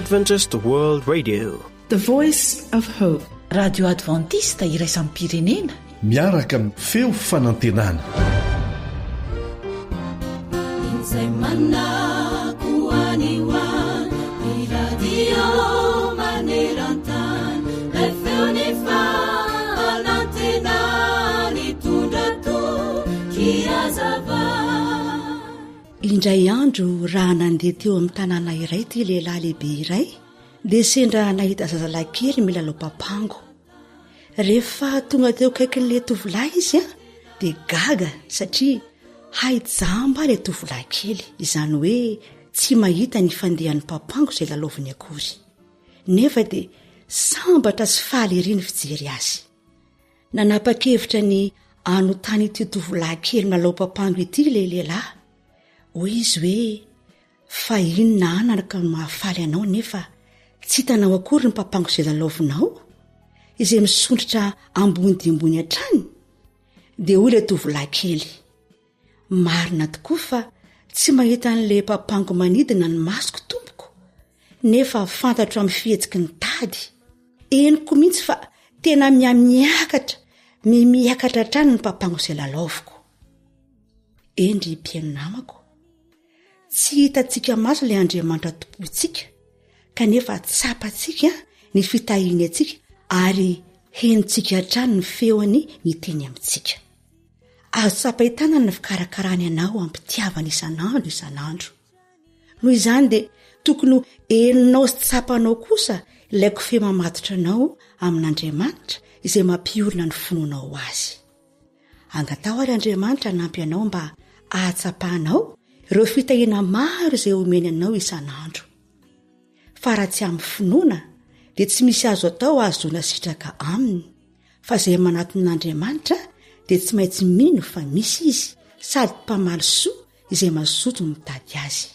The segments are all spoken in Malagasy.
Adventist World Radio, the voice of hope. Radio Adventista iraisam pirenena miaraka amin'ny feo fanantenana. Indray andro raha nandeha teo amin'ny tanàna iray ty lehilahy lehibe iray dia sendra nahita zazalahy kely milalao papango. Rehefa tonga teo kaikin'ilay tovolahy izy dia gaga satria haijamba ilay tovolahy kely, izany hoe tsy mahita ny fandehan'ny papango izay lalaoviny akory. Nefa dia sambatra sy faly ireny fijery azy. Nanapa-kevitra ny anotany ity tovolahy kely milalao papango ity ilay lehilahy. Hoy izy hoe fa inona anaraka mahafaly anao nefa tsy hitanao akory ny papango izay lalaovinao izay misondrotra ambony diambony hatrany. Dia hoy ilay tovolahy kely, marina tokoa fa tsy mahita an'ilay papango manidina ny masoko tompoko, nefa fantatro amin'ny fihetsiky ny tady. Eniko mihitsy fa tena miakatra hatrany ny papango izay lalaoviko. Endry mpiaino namako, tsy hitantsika maso ilay Andriamanitra tompontsika, kanefa tsapantsika ny fitahiny antsika ary henontsika hatrany ny feony ny teny amintsika. Azo tsapaitana ny fikarakarany anao ampitiavana isanandro. Noho izany dia tokony henonao sy tsapanao kosa ilay kofehy mamatotra anao amin'Andriamanitra izay mampiorina ny finoanao azy. Angatao ary Andriamanitra nampy anao mba ahatsapahanao ireo fitahiana maro izay omeny anao isanandro. Fa raha tsy amin'ny finoana dia tsy misy azo atao azoana sitraka aminy, fa izay manaton'Andriamanitra dia tsy maintsy mino fa misy izy sady mpamaly soa izay mazoto mitady azy.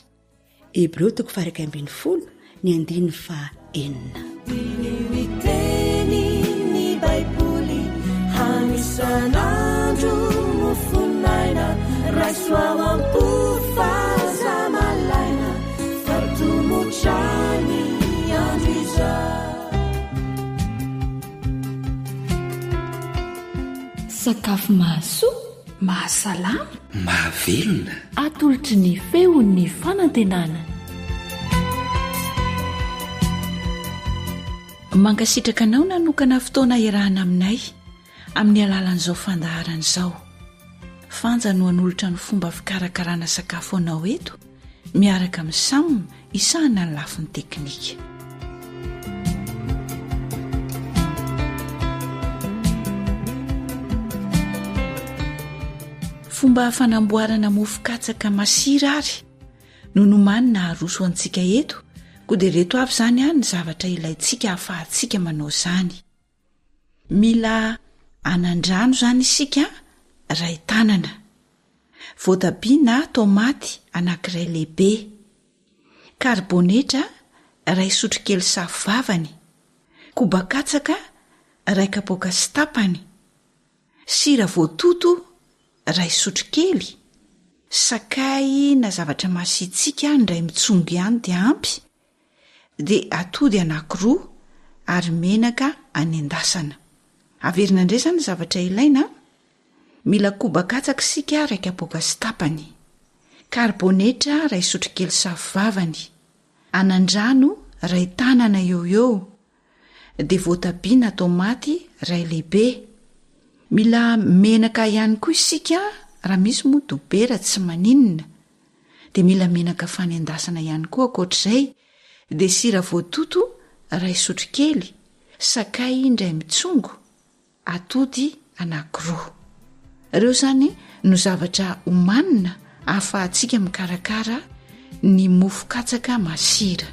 Hebreo 9:22 sakafo mahasoa, mahasalama, mahavelona, atolotry ny feon'ny fanantenana. Mankasitraka anao nanokana fotoana iarahana aminay amin'ny alalan'izao fandaharana izao. Fanja no hanolotra ny fomba fikarakarana sakafo anao eto miaraka amin'ny Sam isahana ny lafin'ny teknika. Fomba fanamboarana mofo katsaka masira ary no nomanina haroso antsika eto, koa dia reto avy izany ny zavatra ilaintsika ahafahantsika manao izany. Mila anandrano izany isika ray tanana, voatabia na tomaty anankiray lehibe, karibonetra ray sotrokely safy vavany, koba katsaka ray kapoaka sy tapany, sira voatoto ray sotrokely, sakay na zavatra masitsika ndray mitsongo ihany dia ampy, dia atody anankiroa ary menaka anendasana. Averina indray izany zavatra ilaina. Mila koba katsaka sika ray kapoaka sy tapany, karibonetra ray sotrokely safy vavany, anandrano ray tanana eo, dia voatabia na tomaty ray lehibe. Mila menaka ihany koa isika raha misy moa dobera tsy maninona, dia mila menaka fanendasana ihany koa ankoatr'izay, dia sira voatoto ray sotrokely, sakay indray mitsongo, atody anankiroa. Ireo izany no zavatra omanina ahafahantsika mikarakara ny mofo katsaka masira.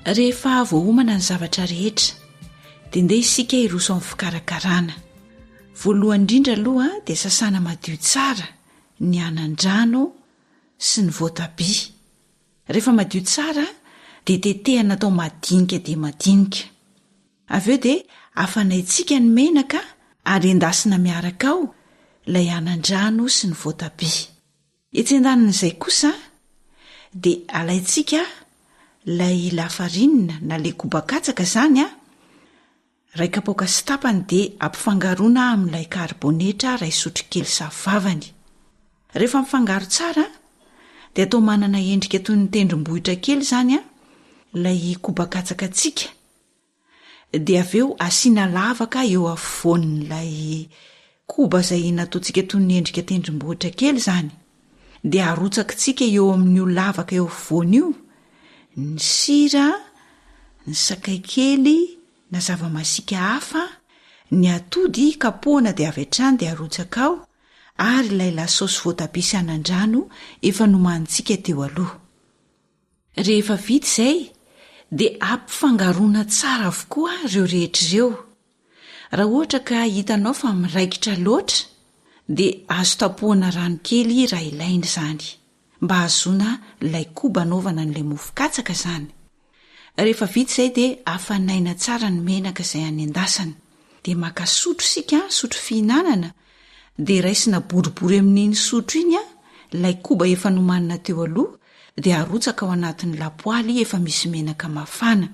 Rehefa voaomana ny zavatra rehetra dia ndeha isika hiroso amin'ny fikarakarana. Voalohany indrindra aloha dia sasana madio tsara ny anandrano sy ny voatabia. Rehefa madio tsara dia tetehana atao madinika dia madinika. Avy eo dia afanaitsika ny menaka ary endasina miaraka ao ilay anan-drano sy ny voatabia. Etsen-danin'izay kosa dia alaintsika ilay lafarinina na le kobakatsaka izany a, ray kapoaka sy tapany dia ampifangaroana amin'ilay karibonetra ray sotrokely savavany. Rehefa mifangaro tsara dia atao manana endrika toy ny tendrombohitra kely izany a ilay kobakatsaka antsika, dia avy eo asiana lavaka eo afovoan'ilay koba izay nataontsika toy ny endrika tendrombohitra kely izany, dia arotsakitsika eo amin'io lavaka eo afovoany io ny sira, ny sakay kely na zava-masika hafa, ny atody kapohana dia avy hatrany dia arotsaka ao, ary ilay lasosy voatabia sy anan-drano efa nomanintsika teo aloha. Rehefa vita izay dia ampifangaroana tsara avokoa ireo rehetra ireo. Raha ohatra ka hitanao fa miraikitra loatra dia azo tapohana rano kely raha ilaina izany, mba hahazoana ilay koba anaovana n'ilay mofokatsaka izany. Rehefa vita izay dia afanaina tsara ny menaka izay any endasana, dia maka sotro sika, sotro fihinanana, dia raisina boribory amin'iny sotro iny a ilay koba efa nomanina teo aloha, dia arotsaka ao anatin'ny lapoaly efa misy menaka mafana,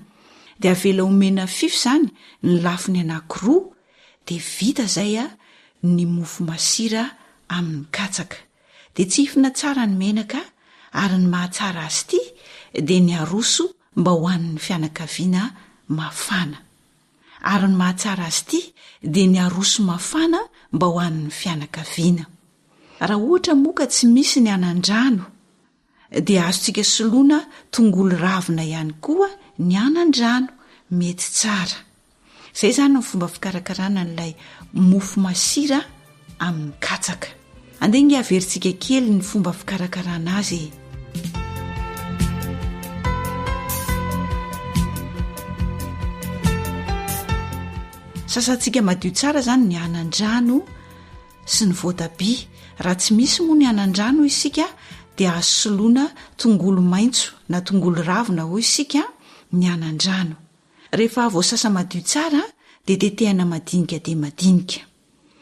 dia avela omena fify izany ny lafiny anankiroa, dia vita izay a ny mofo masira amin'ny katsaka. Dia tsihifina tsara ny menaka, ary ny mahatsara azy ity dia ny aroso mba ho an'ny fianakaviana mafana. Ary ny mahatsara azy ity dia ny aroso mafana mba ho an'ny fianakaviana. Raha ohatra moka tsy misy ny anan-drano dia azontsika soloina tongolo ravina ihany koa ny anan-drano, mety tsara. Izay izany ny fomba fikarakarana n'ilay mofo masira amin'ny katsaka. Andeha averintsika kely ny fomba fikarakarana azy. Sasantsika madio tsara izany ny anan-drano sy ny voatabia. Raha tsy misy moa ny anan-drano isika dia azo soloina tongolo maitso na tongolo ravina hoy isika ny anan-drano. Rehefa voasasa madio tsara dia tetehana madinika dia madinika.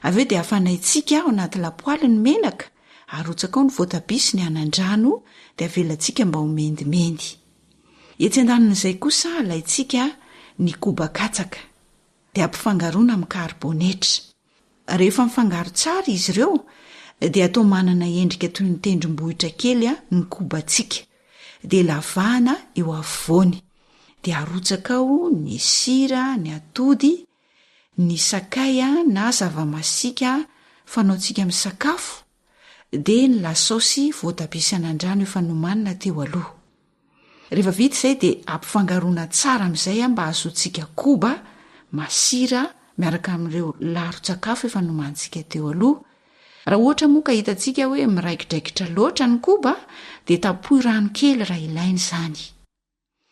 Avy eo dia afanaintsika ao anaty lapoaly ny menaka, arotsaka ao ny voatabia sy ny anan-drano, dia avelantsika mba ho mendimendy. Etsen-danin'izay kosa alaintsika ny kobakatsaka dia ampifangaroana amin'ny karibonetra. Rehefa mifangaro tsara izy ireo dia atao manana endrika toy ny tendrombohitra kely ny kobantsika, dia lavahana eo afovoany, dia arotsaka ao ny sira, ny atody, ny sakay na zava-masika fanaontsika amin'ny sakafo, dia ny lasosy voatabia sy anan-drano efa nomanina teo aloha. Rehefa vita izay dia ampifangaroana tsara amin'izay mba ahazoantsika koba masira miaraka amin'ireo laron-tsakafo efa nomanintsika teo aloha. Raha ohatra moa ka hitantsika hoe miraikidraikitra loatra ny koba dia tapohy rano kely raha ilaina izany.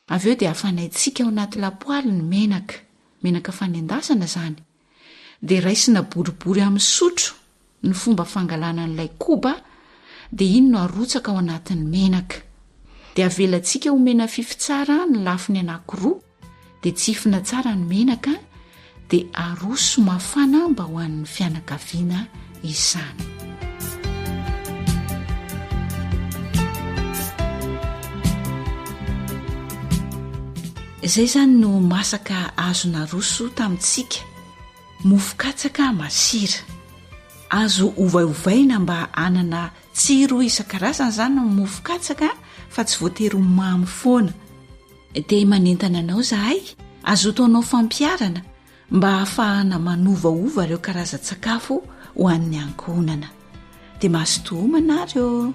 Avy eo dia afanaintsika ao anaty lapoaly ny menaka fanendasana izany, dia raisina boribory amin'ny sotro ny fomba fangalana n'ilay koba, dia iny no arotsaka ao anatin'ny menaka. Dia avelantsika omena fify tsara ny lafiny anankiroa, dia tsihifina tsara ny menaka, dia aroso mafana mba ho an'ny fianakaviana izany. Izay izany no masaka azo naroso tamintsika, mofokatsaka masira. Azo ovaiovaina mba anana tsiro isan-karazany izany ny mofokatsaka, fa tsy voatery mamy foana. Dia manentana anao zahay, azo taonao fampiarana mba ahafahana manovaova ireo karazan-tsakafo ho an'ny ankohonana. Dia mahasotoa homana ireo.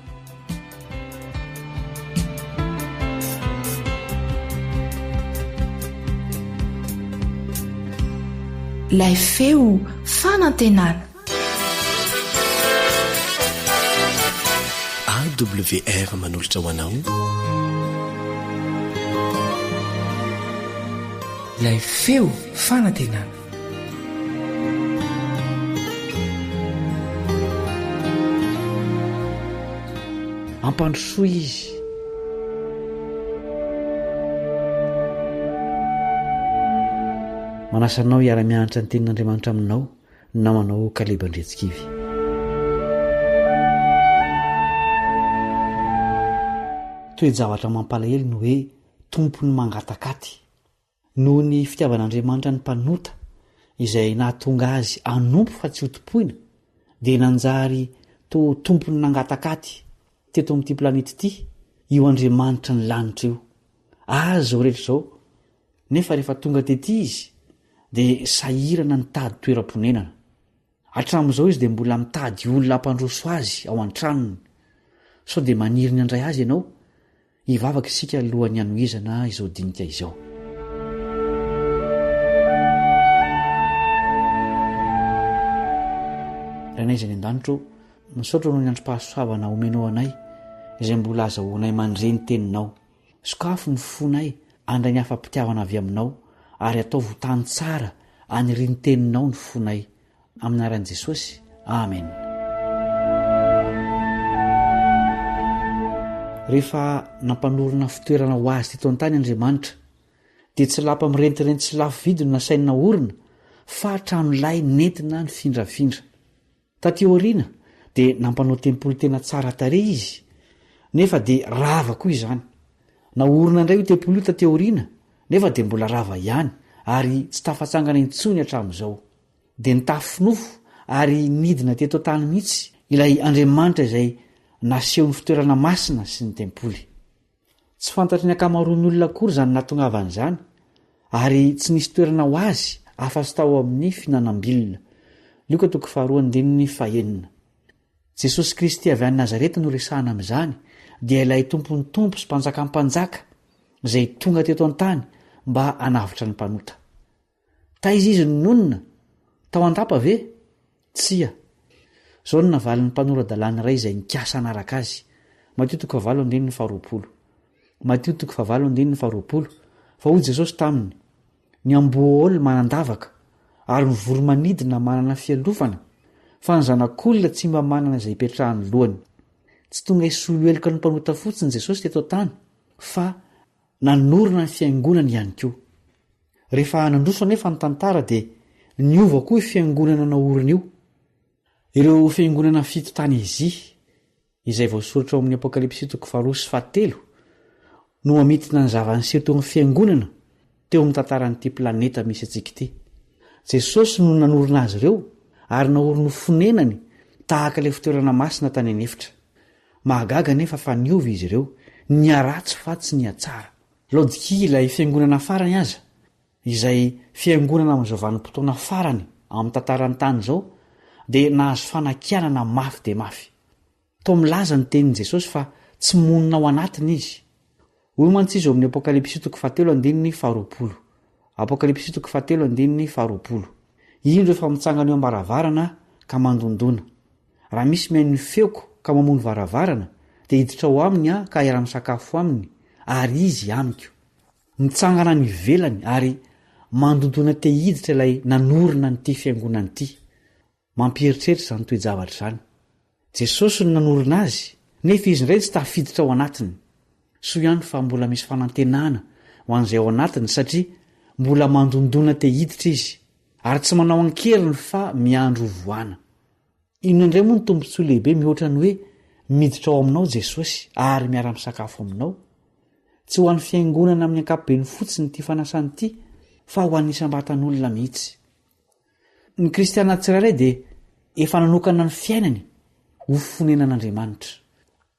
Ilay feo fanantenana. AWR manolotra ho anao. Ilay feo fanantenana. Ampandrosoa izy. Manasanao hiara-mianatra ny tenin'Andriamanitra aminao, namanao Kaleba Ndretsikivy. toejavatra mampalahelo no hoe tompony mangatakaty noho ny fitiavan'Andriamanitra ny mpanota izay nahatonga azy anompo fa tsy hotompoina dia nanjary to tompony nangatakaty teto amin'ity planety ity io Andriamanitra ny lanitra io azy zao rehetra zao nefa rehefa tonga tety izy dia sahirana nitady toeram-ponenana hatramin'izao izy dia mbola mitady olona hampandroso azy ao an-tranony sao dia maniry ny andray azy ianao hivavaka isika alohan'ny hanohizana izao dinika izao. Ranay izay ny an-danitro misaotra noho ny androm-pahasoavana omenao anay izay mbola azahoanay mandre ny teninao sokafo ny fonay andray ny afa-pitiavana avy aminao ary atao votany tsara aniry ny teninao ny fonay amin'ny anaran'i Jesosy. Amen. Rehefa nampanorona fitoerana ho azy teto an-tany Andriamanitra dia tsy lapa mirentireny tsy lafo vidy no nasaina orina fa hatramilay nentina ny findrafindra. Taty aoriana dia nampanao tempolo tena tsara tarehy izy nefa dia rava koa izany. Na orina indray io tempolo io taty aoriana nefa dia mbola rava ihany ary tsy tafatsangana intsony hatramin'izao. Dia nitafy nofo ary nidina teto tany mihitsy ilay Andriamanitra izay naseho ny fitoerana masina sy ny tempoly. Tsy fantatry ny akamaroan'ny olona akory izany nahatongavan'izany ary tsy nisy toerana ho azy afa-tsy tao amin'ny finanam-bilona. Luka 2:1. Jesosy Kristy avy any Nazareta no resahana amin'izany dia ilay tompony tompo sy mpanjaka mpanjaka izay tonga teto an-tany mba hanavitra ny mpanota. Taiza izy nonona? Tao an-dapa ve? Tsia. Zao no navalin'ny mpanorandalàna iray izay nikasa anaraka azy. Mateo 7:20. Fa hoy Jesosy taminy, ny amboa manandavaka ary ny voromanidina manana fialofana fa ny zanak'olona tsy mba manana izay hipetrahany lohany. Tsy tonga hisolo eloka ny mpanota fotsiny Jesosy teto tany fa nanorina ny fiangonana ihany koa. Rehefa nandroso anefa ny tantara dia niova koa fiangonana naorina io. Ireo fiangonana fito tany Azia izay voasoratra ao amin'ny Apokalipsy 2:7 no mamitina ny zava-niseho teo amin'ny fiangonana teo amin'ny tantaran'ity planeta misy antsika ity. Jesosy no nanorina azy ireo ary naorina fonenany tahaka ilay fitoerana masina tany anefitra. Mahagaga nefa fa niova izy ireo, niaratsy fa tsy niatsara. Laodikia ilay fiangonana farany aza izay fiangonana amin'izao vanim-potoana farany amin'ny tantarany tany izao dia nahazo fanakianana mafy dia mafy. Tao milaza ny tenin'i Jesosy fa tsy monina ao anatiny izy. Hoy mantsy izy ao amin'ny Apokalipsy 7:20. Apokalipsy 7:20. Indro efa mitsangana eo am-baravarana ka mandondona. Raha misy mihaino ny feoko ka mamono varavarana dia hiditra ao aminy ka iara-misakafo aminy ary izy amiko. Mitsangana ny velany ary mandondona te hiditra ilay nanorina nyity fiangonana ity. Mampieritreritra izany toejavatra izany. Jesosy no nanorina azy nefa izy indray tsy tafiditra ao anatiny. Soa ihany fa mbola misy fanantenana ho an'izay ao anatiny satria mbola mandondona te hiditra izy ary tsy manao ankeriny fa miandro voana. Inona indray moa ny tombontsoa lehibe mihoatra ny hoe miditra ao aminao Jesosy ary miara-misakafo aminao? Tsy ho an'ny fiangonana amin'ny ankapobeny fotsiny ity fanasany ity fa ho an'ny isam-batan'olona mihitsy. Ny kristiana tsirairay dia efa nanokana ny fiainany ho fonenan'Andriamanitra.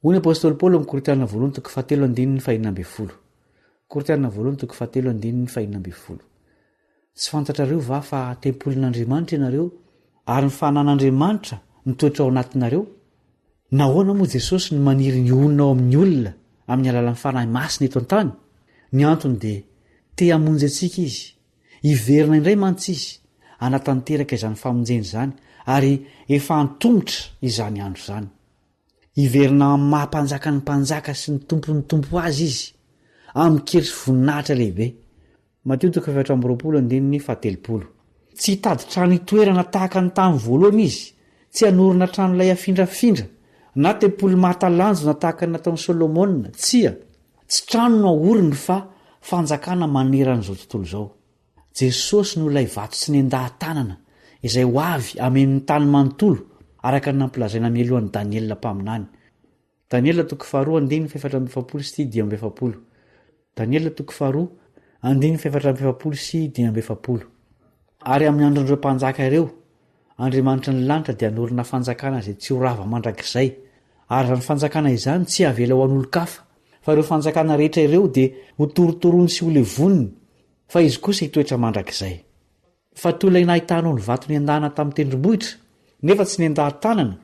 Hoy ny apôstôly Paoly amin'ny Korintana 2:7. Tsy fantatrareo va fa tempolin'Andriamanitra ianareo ary ny fanan'Andriamanitra mitoetra ao anatinareo? Nahoana moa Jesosy ny maniry ny onina ao amin'ny olona amin'ny alalan'ny fanahy masina eto an-tany? Ny antony dia te hamonjy antsika izy. Iverina indray mantsy izy anatanteraka izany famonjeny izany ary efa antongotra izany andro izany. Iverina amin'ny mahampanjaka ny mpanjaka sy ny tompon'ny tompo azy izy amin'ny keritry voninahitra lehibe. Mateo 7:7. Tsy hitady trano hitoerana tahaka ny tany voalohany izy, tsy hanorina trano ilay afindrafindra na tempolo mahatalanjo na tahaka ny nataon'i Solomona, tsia. Tsy trano no aoriny fa fanjakana maneran'izao tontolo izao. Jesosy no ilay vato sy ny andahan-tanana izay ho avy amen'ny tany manontolo araka ny nampilazaina mialohan'i Daniela mpaminany. Daniela toko faharoa andiny faefatra amby efapolo sy dimy amby efapolo. Daniela toko faharoa andiny faefatra amby efapolo sy dimy amby efapolo. Ary amin'ny andron'ireo mpanjaka ireo, Andriamanitra ny lanitra dia anorina fanjakana izay tsy ho rava mandrakizay, ary raha ny fanjakana izany tsy havela ho an'olo-kafa, fa ireo fanjakana rehetra ireo dia ho torotorony sy ho levoniny, fa izy kosa hitoetra mandrakizay. Fa toy ilay nahitanao ny vato niandahana tamin'ny tendrombohitra, nefa tsy niandahan-tanana,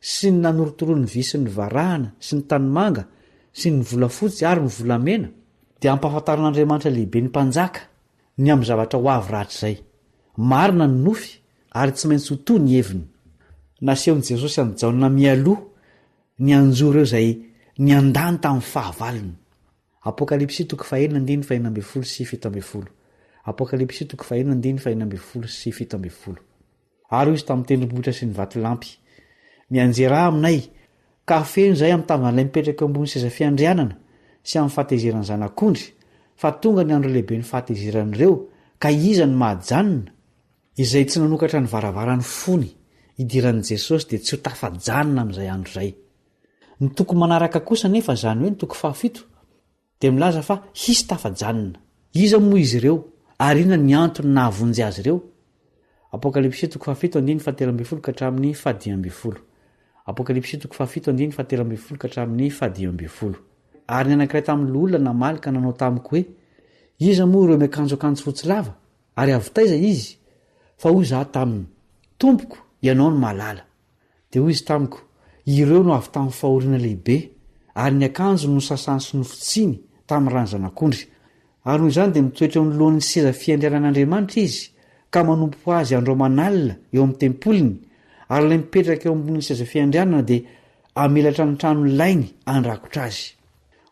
sy ny nanorotorony vy sy ny varahana sy ny tanimanga sy ny volafotsy ary ny volamena, dia ampahafantaran'Andriamanitra lehibe ny mpanjaka ny amin'ny zavatra ho avy rahatrizay. Marina ny nofy ary tsy maintsy ho toy ny heviny. Nasehon'i Jesosy anjaona mialoha ny anjoro eo izay niandany tamin'ny fahavalony. Apokalipsy toko 4:7-7. Apokalipsy toko 4:7-7. Ary izy tamin'ny tendrombohitra sy ny vatolampy, mianjera aminay ka feno izay amin'ny tavan'ilay mipetraka eo ambony seza fiandrianana sy amin'ny fahatezeran'ny zanak'ondry, fa tonga ny andro lehibe ny fahatezeran'ireo, ka iza ny mahajanona, izay tsy nanokatra ny varavarany fony idiran'i Jesosy dia tsy ho tafajanona amin'izay andro izay. Ny toko manaraka kosa nefa zany hoe ny toko 7 dia milaza fa hisy tafajanona. Iza moa izy ireo ary inona ny antony nahavonjy azy ireo? Apokalipsy toko 7:17-19. Apokalipsy toko 7:17-19. Ary ny anankiray tamin'ny olona namalika nanao tamiko hoe, iza moa ireo miakanjoakanjo fotsy lava ary avitaiza izy? Fa hoy izaho taminy, tompoko, ianao ny mahalala. Dia hoy izy tamiko, ireo no avy tamin'ny fahoriana lehibe, ary ny akanjo no sasany sy nofotsiny tamin'ny rany zanak'ondry. Ary noho izany dia mitoetra eo anoloan'ny seza fiandrianan'Andriamanitra izy, ka manompo azy andro manalina eo amin'ny tempoliny, ary ilay mipetraka eo ambony seza fiandrianana dia amelatra ny trano lainy andrakotra azy.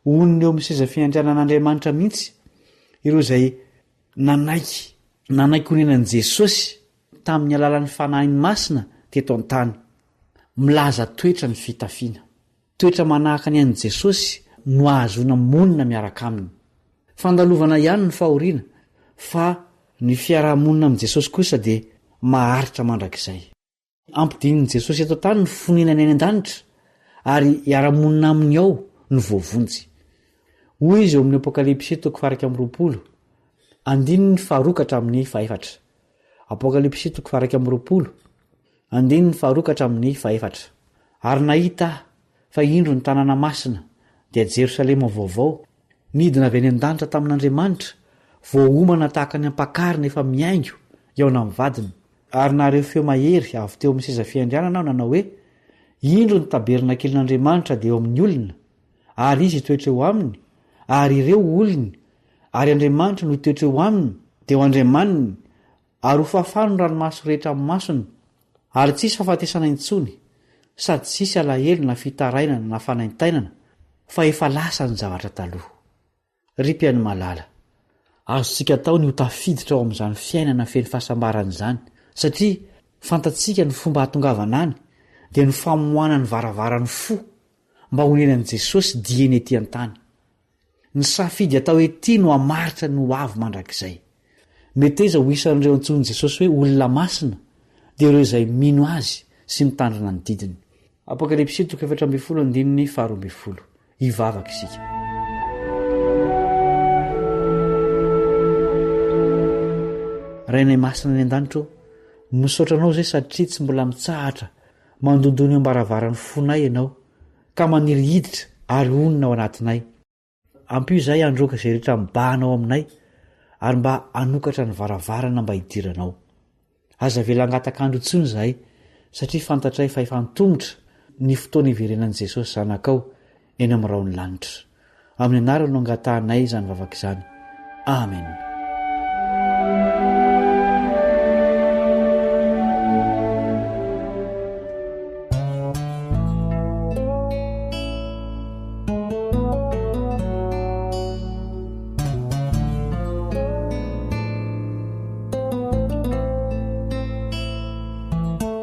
Onony eo amin'ny seza fiandrianan'Andriamanitra mihitsy ireo izay nanaiky honenan'i Jesosy tamin'ny alalan'ny fanahiny masina teto an-tany. Milaza toetra ny fitafiana, toetra manahaka ny an'i Jesosy no ahazoana monina miaraka aminy. Fandalovana ihany ny fahoriana, fa ny fiarahamonina amin'i Jesosy kosa dia maharitra mandrakizay. Ampidinin' Jesosy eto tany ny fonenany any an-danitra, ary hiara-monina aminy ao ny voavonjy. Hoy izy eo amin'ny Apokalipsy toko 2:4. Apokalipsy toko 2:4. Ary nahita fa indro ny tanàna masina dia Jerosalema vaovao, nidina avy any an-danitra tamin'Andriamanitra, voaomana tahaka ny ampakarina efa miaingo eo amin'ny vadiny. Ary nareo feo mahery avy teo amin'ny seza fiandrianana aho nanao hoe, indro ny tabernakelin'Andriamanitra dia eo amin'ny olona, ary izy hitoetra eo aminy, ary ireo olony, ary Andriamanitra no hitoetra eo aminy dia ho Andriamaniny, ary ho fafano ny ranomaso rehetra amin'ny masony, ary tsisy fahafatesana intsony, sady tsisy alahelo na fitarainana na fanaintainana, fa efa lasa ny zavatra taloha. Ripany malala, azontsika tao ny ho tafiditra ao amin'izany fiainana feny fahasambarana izany, satria fantatsika ny fomba hatongavana any dia ny famohana ny varavarany fo mba honenan'i Jesosy dieny etỳ an-tany. Ny safidy atao ety no hamaritra ny ho avy mandrakizay. Meteza ho isan'ireo antsoin'i Jesosy hoe olona masina dia ireo izay mino azy sy mitandrina ny didiny. Apokalipsy 4:12. Hivavaka isika. Rainay masina ny an-danitra, misaotranao izay satria tsy mbola mitsahatra mandondony ambaravarany fonay ianao, ka maniry hiditra ary onina ao anatinay. Ampio izay androaka izay rehetra mibahanao aminay, ary mba hanokatra ny varavarana mba hidiranao. Aza velangatakandro intsony izahay, satria fantatray fa efa nitongotra ny fotoana iverenan'i Jesosy zanakao eny amin'ny raony lanitra. Amin'ny anarany no angatahanay izany vavaka izany. Amen.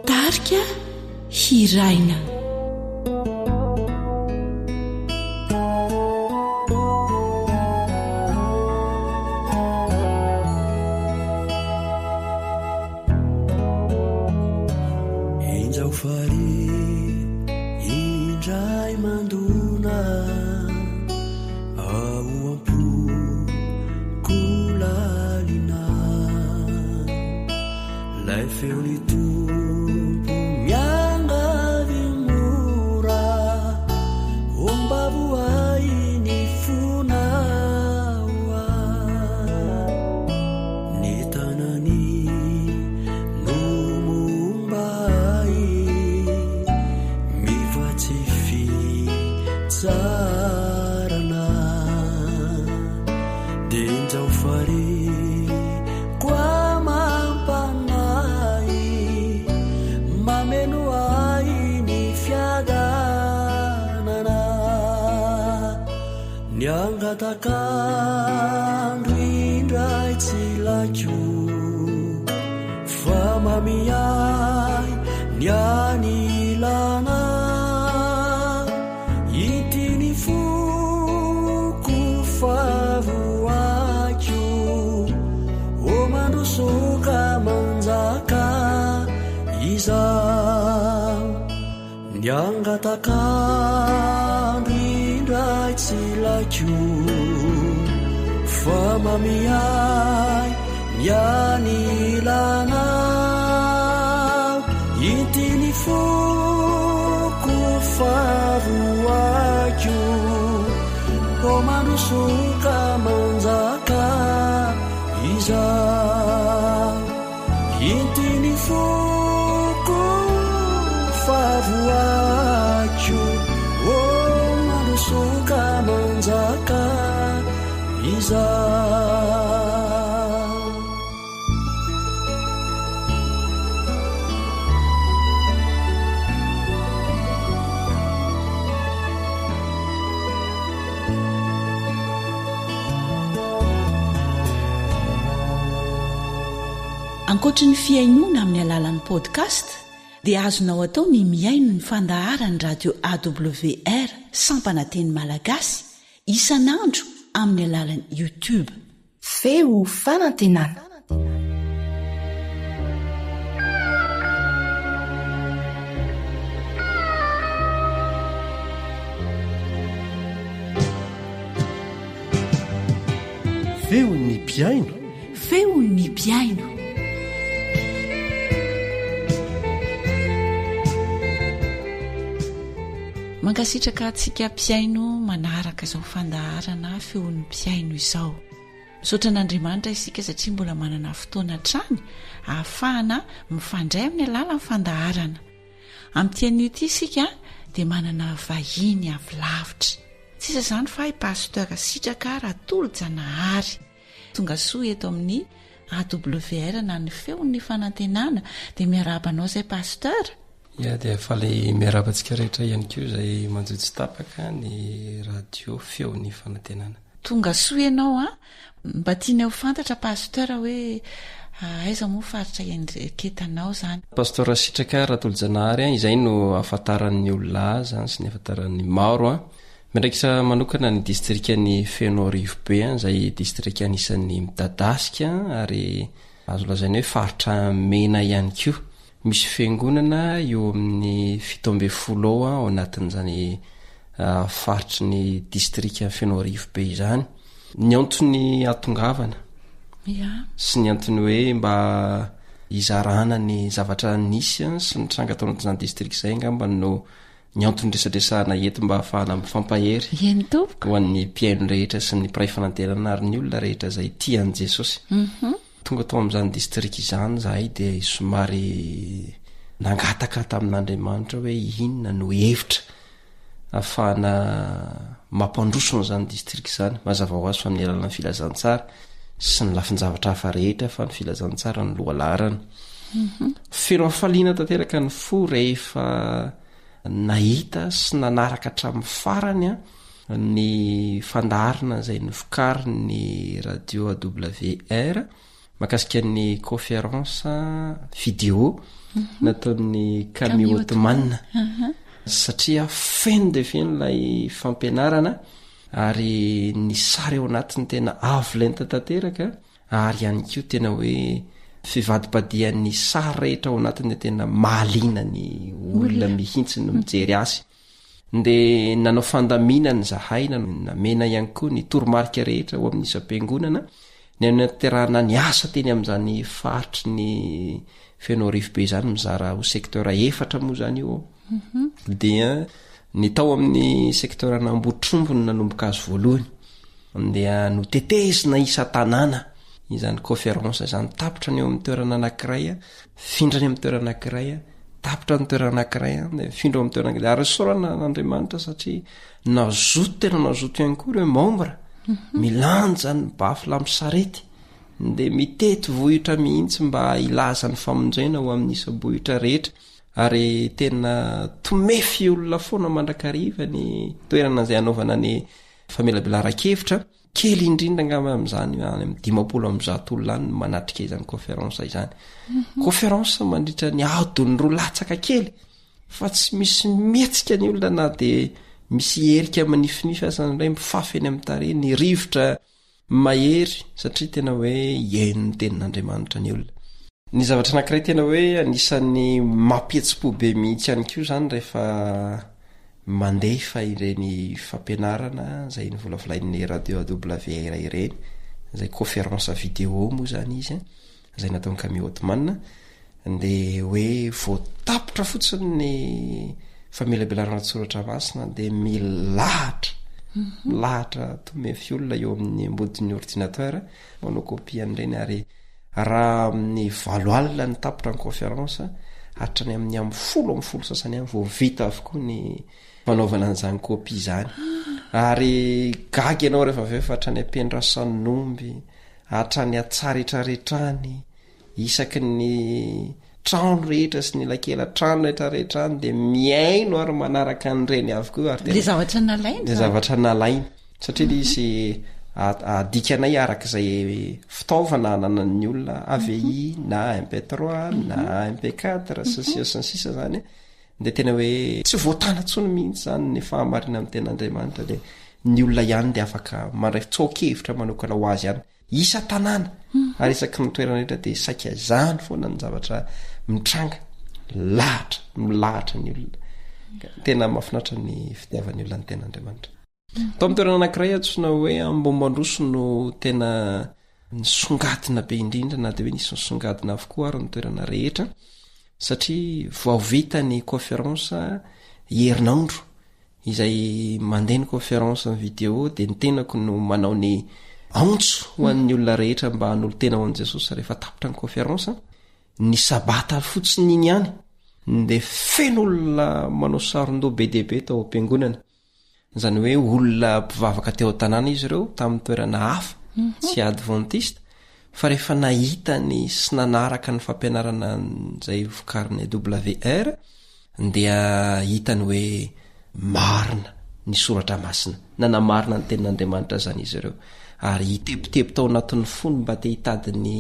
Tarika hiraina. Enjao fare indray mandoa feolitompo miangavy mora ombavoay ny fonaoa ny tanany no mombay mivatsy fitsarana denjao fare Niangatakandro indray tsy lakio fa mamiay nianilana itiny foko favoakio o mandrosoka manjaka iza niangatakandro indray tsy lakio fa mamiay nianilana itiny foko favoakio o mandrosoka manjaka iza itiny foko favoakio o mandrosoka manjaka iza ankoatra ny fiainoana amin'ny alalan'ny podcast dia azonao atao ny miaino ny fandaharany radio AWR sampananteny malagasy isanandro amin'ny alalan'ny YouTube. Feo fanantenana. Feo ny piaino. Feo ny piaino. Mankasitraka atsika mpiaino manaraka izao fandaharana feon'ny mpiaino izao. Misaotra n'Andriamanitra isika satria mbola manana fotoana hatrany ahafahana mifandray amin'ny alalan'ny fandaharana. Amin'ity an'io isika dia manana vahiny avy lavitra. Tsisa izany fa pasteur Sitraka Ratolo-Janahary. Tonga soa eto amin'ny AWR na ny feon'ny fanantenana dia miarabanao izay pasteur. Ya dia faly miarabantsika rehetra ihany koa izay manjotsy tapaka ny radio feo ny fanantenana. Tonga soa ianao mba tianao fantatra pasteur hoe aiza moa faritra enketanao zany. Pasteur Sitraka Ratolo-Janahary izay no ahafantaran'ny olona azy sy ny ahafantaran'ny maro Mendraikisa manokana ny distrikany Fenorivobe izay distriky anisan'ny midadasika ary azo lazaina hoe faritra mena ihany koa. Misy fiangonana eo amin'ny 70 ao anatin'izany faritry ny distrika Fenorivobe izany. Ny antony atongavana sy ny antony hoe mba izarana ny zavatra nisy sy ny tranga tao anatin'izany distrika izay ngamba no ny antony resadresahana eto mba ahafahana mifampahery ho an'ny mpiaino rehetra sy ny mpiray fanantenana ary ny olona rehetra izay tian'i Jesosy. Tonga tao amin'izany distrika izany zahay dia somary nangataka tamin'Andriamanitra hoe inona no hevitra ahafahana mampandrosona izany distrika izany. Mazava ho azy fa amin'ny alalan'ny filazantsara sy ny lafin-javatra hafa rehetra fa ny filazantsara ny lohalarana. Feno hafaliana tanteraka ny fo rehefa nahita sy nanaraka hatramin'ny farany ny fandaharana izay nofikary ny radio AWR makasika ny conférence vidéo nataon'ny Camille Ottoman satria feno dia feno ilay fampianarana ary ny sary ao anatiny tena avo lenta tanteraka ary ihany koa tena hoe fivadibadian'ny sary rehetra ao anatiny tena mahaliana ny olona mihintsy no mijery azy. Dia nanao fandaminana zahay namena ihany koa ny toromarika rehetra ao amin'ny isam-piangonana ny anaterahana ny asa teny amin'izany faritry ny feno rivobe zany mizara ho sektora efatra moa zany io dia ny tao amin'ny sektora nambotrombony nanomboka azy voalohany dia no tetezina isa tanàna izany conférence zany tapitra ny eo amin'ny toerana anankiray findrany amin'ny toerana anankiray tapitra ny toerana anankiray findra amin'ny toerana ary sorana n'Andriamanitra satria nazoto tena nazoto ihany koa ireo membre milanja ny bafy lamosarety dia mitety vohitra mihitsy mba ilaza ny famonjena ho amin'ny isa-bohitra rehetra ary tena tomefy olona foana mandrakariva ny toerana izay anaovana ny famelabelara-kevitra kely indrindra ngamba amin'izany any amin'ny 500 olona any manatrika izany conférence izany conférence mandritra ny adiny roa latsaka kely fa tsy misy mihetsika ny olona na dia misy herika manifinify asan'indray mifafy eny amin'ny tare ny rivotra mahery satria tena hoe iaino ny tenin'Andriamanitra ny olona. Ny zavatra anankiray tena hoe anisan'ny mampietsi-po be mihitsy ihany koa zany rehefa mandefa ireny fampianarana izay novolavolain'ny radio AWR ireny izay conférence vidéo moa zany izy izay nataon'ny Camille Otman dia hoe voatapitra fotsiny ny famelabelarana tsoratra masina dia milahatra tomefy olona eo amin'ny ambodin'ny ordinateur manao kopia an'ireny ary raha amin'ny 20 alina ny tapitra ny conférence hatrany amin'ny 10 sasany any vao vita avokoa ny fanaovana an'izany kopia izany ary gagy ianao rehefa vefa hatrany ampiandrasan'ny nomby hatrany atsaretraretrany isaky ny trano rehetra sy ny lakela trano rehetrarehetrany dia miaino ary manaraka an'ireny avokoa ary le zavatra nalaina satria isy adikanay arak'izay fitaovana nanan'ny olona AVI na MP3 na MP4 sisa zany dia tena hoe tsy voatana tsony mihitsy zany ny fahamarina amin'ny ten'Andriamanitra dia ny olona ihany dia afaka mandray tsokevitra manokana ho azy ihany isa tanàna ary isaky ny toerana rehetra dia saika zany foana ny zavatra mitranga milahatra ny olona tena mahafinatra ny fitiavan'ny olona ny ten'Andriamanitra. Tao amin'ny toerana anankiray atsoina hoe Ambohimbandroso no tena nisongadina be indrindra na dia hoe nisy nisongadina avokoa ary ny toerana rehetra satria vao vita ny conférence herinandro izay mandeha ny conférence ny vidéo dia ny tenako no manao ny antso ho an'ny olona rehetra mba hanolo tena ho an'i Jesosy rehefa tapitra ny conférence ny sabata fotsiny iny ihany dia feno olona manao saron-doha be dia be tao am-piangonana izany hoe olona mpivavaka teo an-tanàna izy ireo tamin'ny toerana hafa tsy adventiste fa rehefa nahita ny sy nanaraka ny fampianarana izay vokarin'ny AWR dia hitany hoe marina ny soratra masina nanamarina ny tenin'Andriamanitra zany izy ireo ary hitepitepy tao anatin'ny fony mba te hitadiny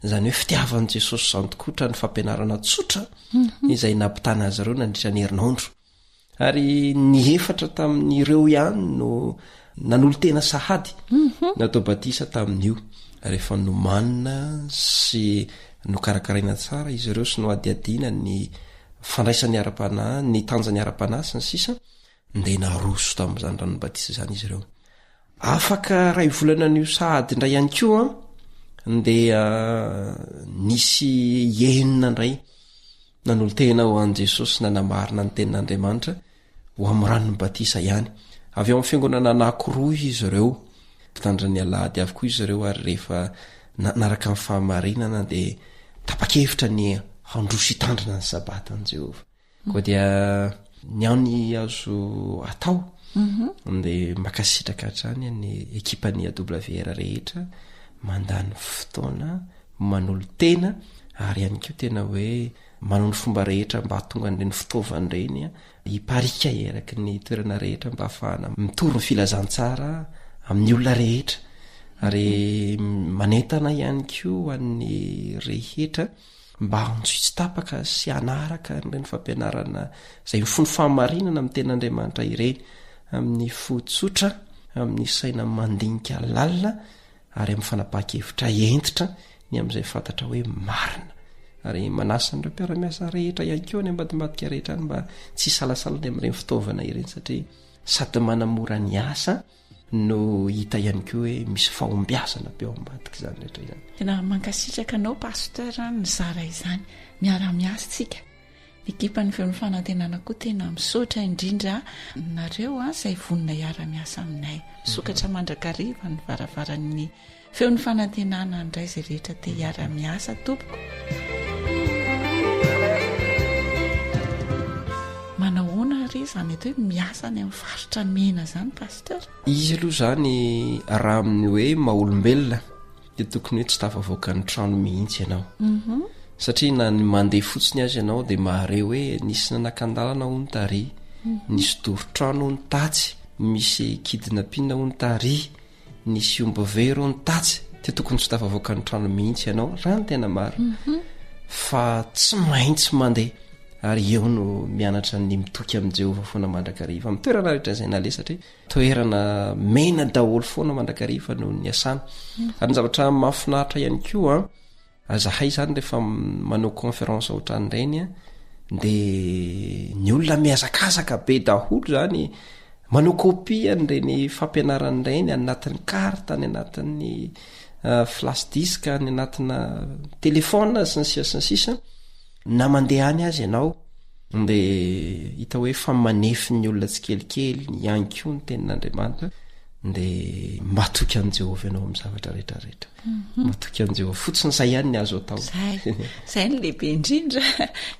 izany hoe fitiavan'i Jesosy zany tokotra ny fampianarana tsotra izay nampitana azy ireo nandritra ny herinandro ary ny efatra tamin'ireo ihany no nanolo tena sahady natao batisa tamin'io rehefa nomanina sy nokarakaraina tsara izy ireo sy no adiadiana ny fandraisan'ny ara-panahy ny tanjany ara-panahy sy ny sisa dia naroso tamin'izany ranobatisa izany izy ireo afaka ray volana n'io sahady indray ihany koa dia nisy enina indray nanolo tena ho an'i Jesosy nanamarina ny tenin'Andriamanitra ho amin'ny ranony batisa ihany avy eo amin'ny fiangonana anankiroa izy ireo mpitandriny alahady avokoa izy ireo ary rehefa naraka amin'ny fahamarinana dia tapa-kevitra ny handroso hitandrina ny sabata an'i Jehovah koa dia ny ao ny azo atao dia makasitraka hatrany ny ekipany AWR rehetra mandany fotoana manolo tena ary ihany koa tena hoe manao ny fomba rehetra mba hatonga n'ireny fitaovany ireny hiparika eraky ny toerana rehetra mba hafahana mitoro ny filazantsara amin'ny olona rehetra ary manentana ihany koa an'ny rehetra mba hanjoitsy tapaka sy hanaraka n'ireny fampianarana izay mifony fahamarinana amin'ny ten'Andriamanitra ireny amin'ny fotsotra amin'ny saina mandinika lalina ary amin'ny fanapaha-kevitra entitra ny amin'izay fantatra hoe marina ary manasa n'ireo mpiara-miasa rehetra ihany koa ny ambadimbadika rehetra any mba tsy salasalany amin'ireny fitaovana ireny satria sady manamora ny asa no hita ihany ko hoe misy fahombiazana be ao ambadika zany rehetra izany. tena mankasitraka anao pasteur ny zara izany miara-miasa tsika ekipa ny feon'ny fanantenana koa tena misaotra indrindra nareo izay vonina hiara-miasa aminay sokatra mandrakariva ny varavaran'ny feon'ny fanantenana indray izay rehetra te hiara-miasa tompoko. manahoana ry zany eto hoe miasa ny amin'ny faritra mena zany pasteur? Izy aloha zany raha amin'ny hoe maha-olombelona dia tokony hoe tsy tafavoaka ny trano mihitsy ianao satria na ny mandeha fotsiny azy ianao dia mahare hoe nisy nanakandalana ho ny tary, nisy doro-trano ho ny tatsy, misy kidinapina ho ny tary, nisy ombavero ho ny tatsy, dia tokony tsy tafavoaka ny trano mihitsy ianao raha ny tena marina fa tsy maintsy mandeha ary eo no mianatra ny mitoky amin'i Jehovah foana mandrakariva amin'ny toerana rehetra izay naleha satria toerana mena daholo foana mandrakariva no ny asana. Ary ny zavatra mahafinaritra ihany koa azahay zany rehefa manao conférence ohatran'ireny dia ny olona mihazakazaka be daholo zany manao kopia n'ireny fampianaran'ireny anatin'ny karta, ny anatin'ny flash disk, ny anatina telefona sy ny sisa sy ny sisa. Na mandeha any azy ianao dia hita hoe fa manefy ny olona tsy kelikely ny anko ny tenin'Andriamanitra dia matoky amin'i Jehovah ianao amin'ny zavatra rehetrarehetra matoky amin'i Jehovah fotsiny izay ihany ny azo atao. Zay ny lehibe indrindra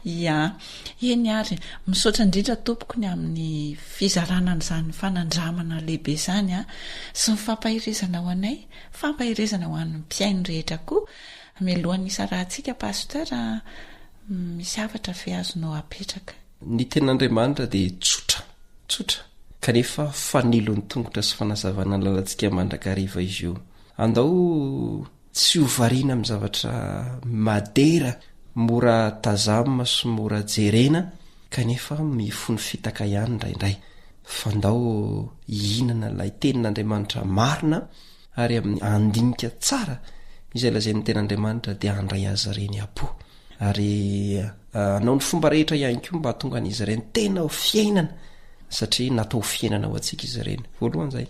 eny ary misaotra indrindra tompokony amin'ny fizarana n'izany fanandramana lehibe izany sy ny fampahirezana ho anay, fampahirezana ho an'ny mpiaino rehetra koa. Mialohan'ny isa rahantsika pasteur misy avatra fe azonao apetraka. Ny tenin'Andriamanitra dia tsotra kanefa fanilon'ny tongotra sy fanazavana ny lalantsika mandrakariva izy io. Andao tsy hovariana amin'ny zavatra madera mora tazamina sy mora jerena kanefa mifony fitaka ihany indraindray fa andao hihinana ilay tenin'Andriamanitra marina ary amin'ny andinika tsara izay lazain'ny tenin'Andriamanitra dia andray azy ireny apo ary anao ny fomba rehetra ihany koa mba hatonga an'izy ireny tena ho fiainana satria natao fiainana ho antsika izy ireny voalohan'izay.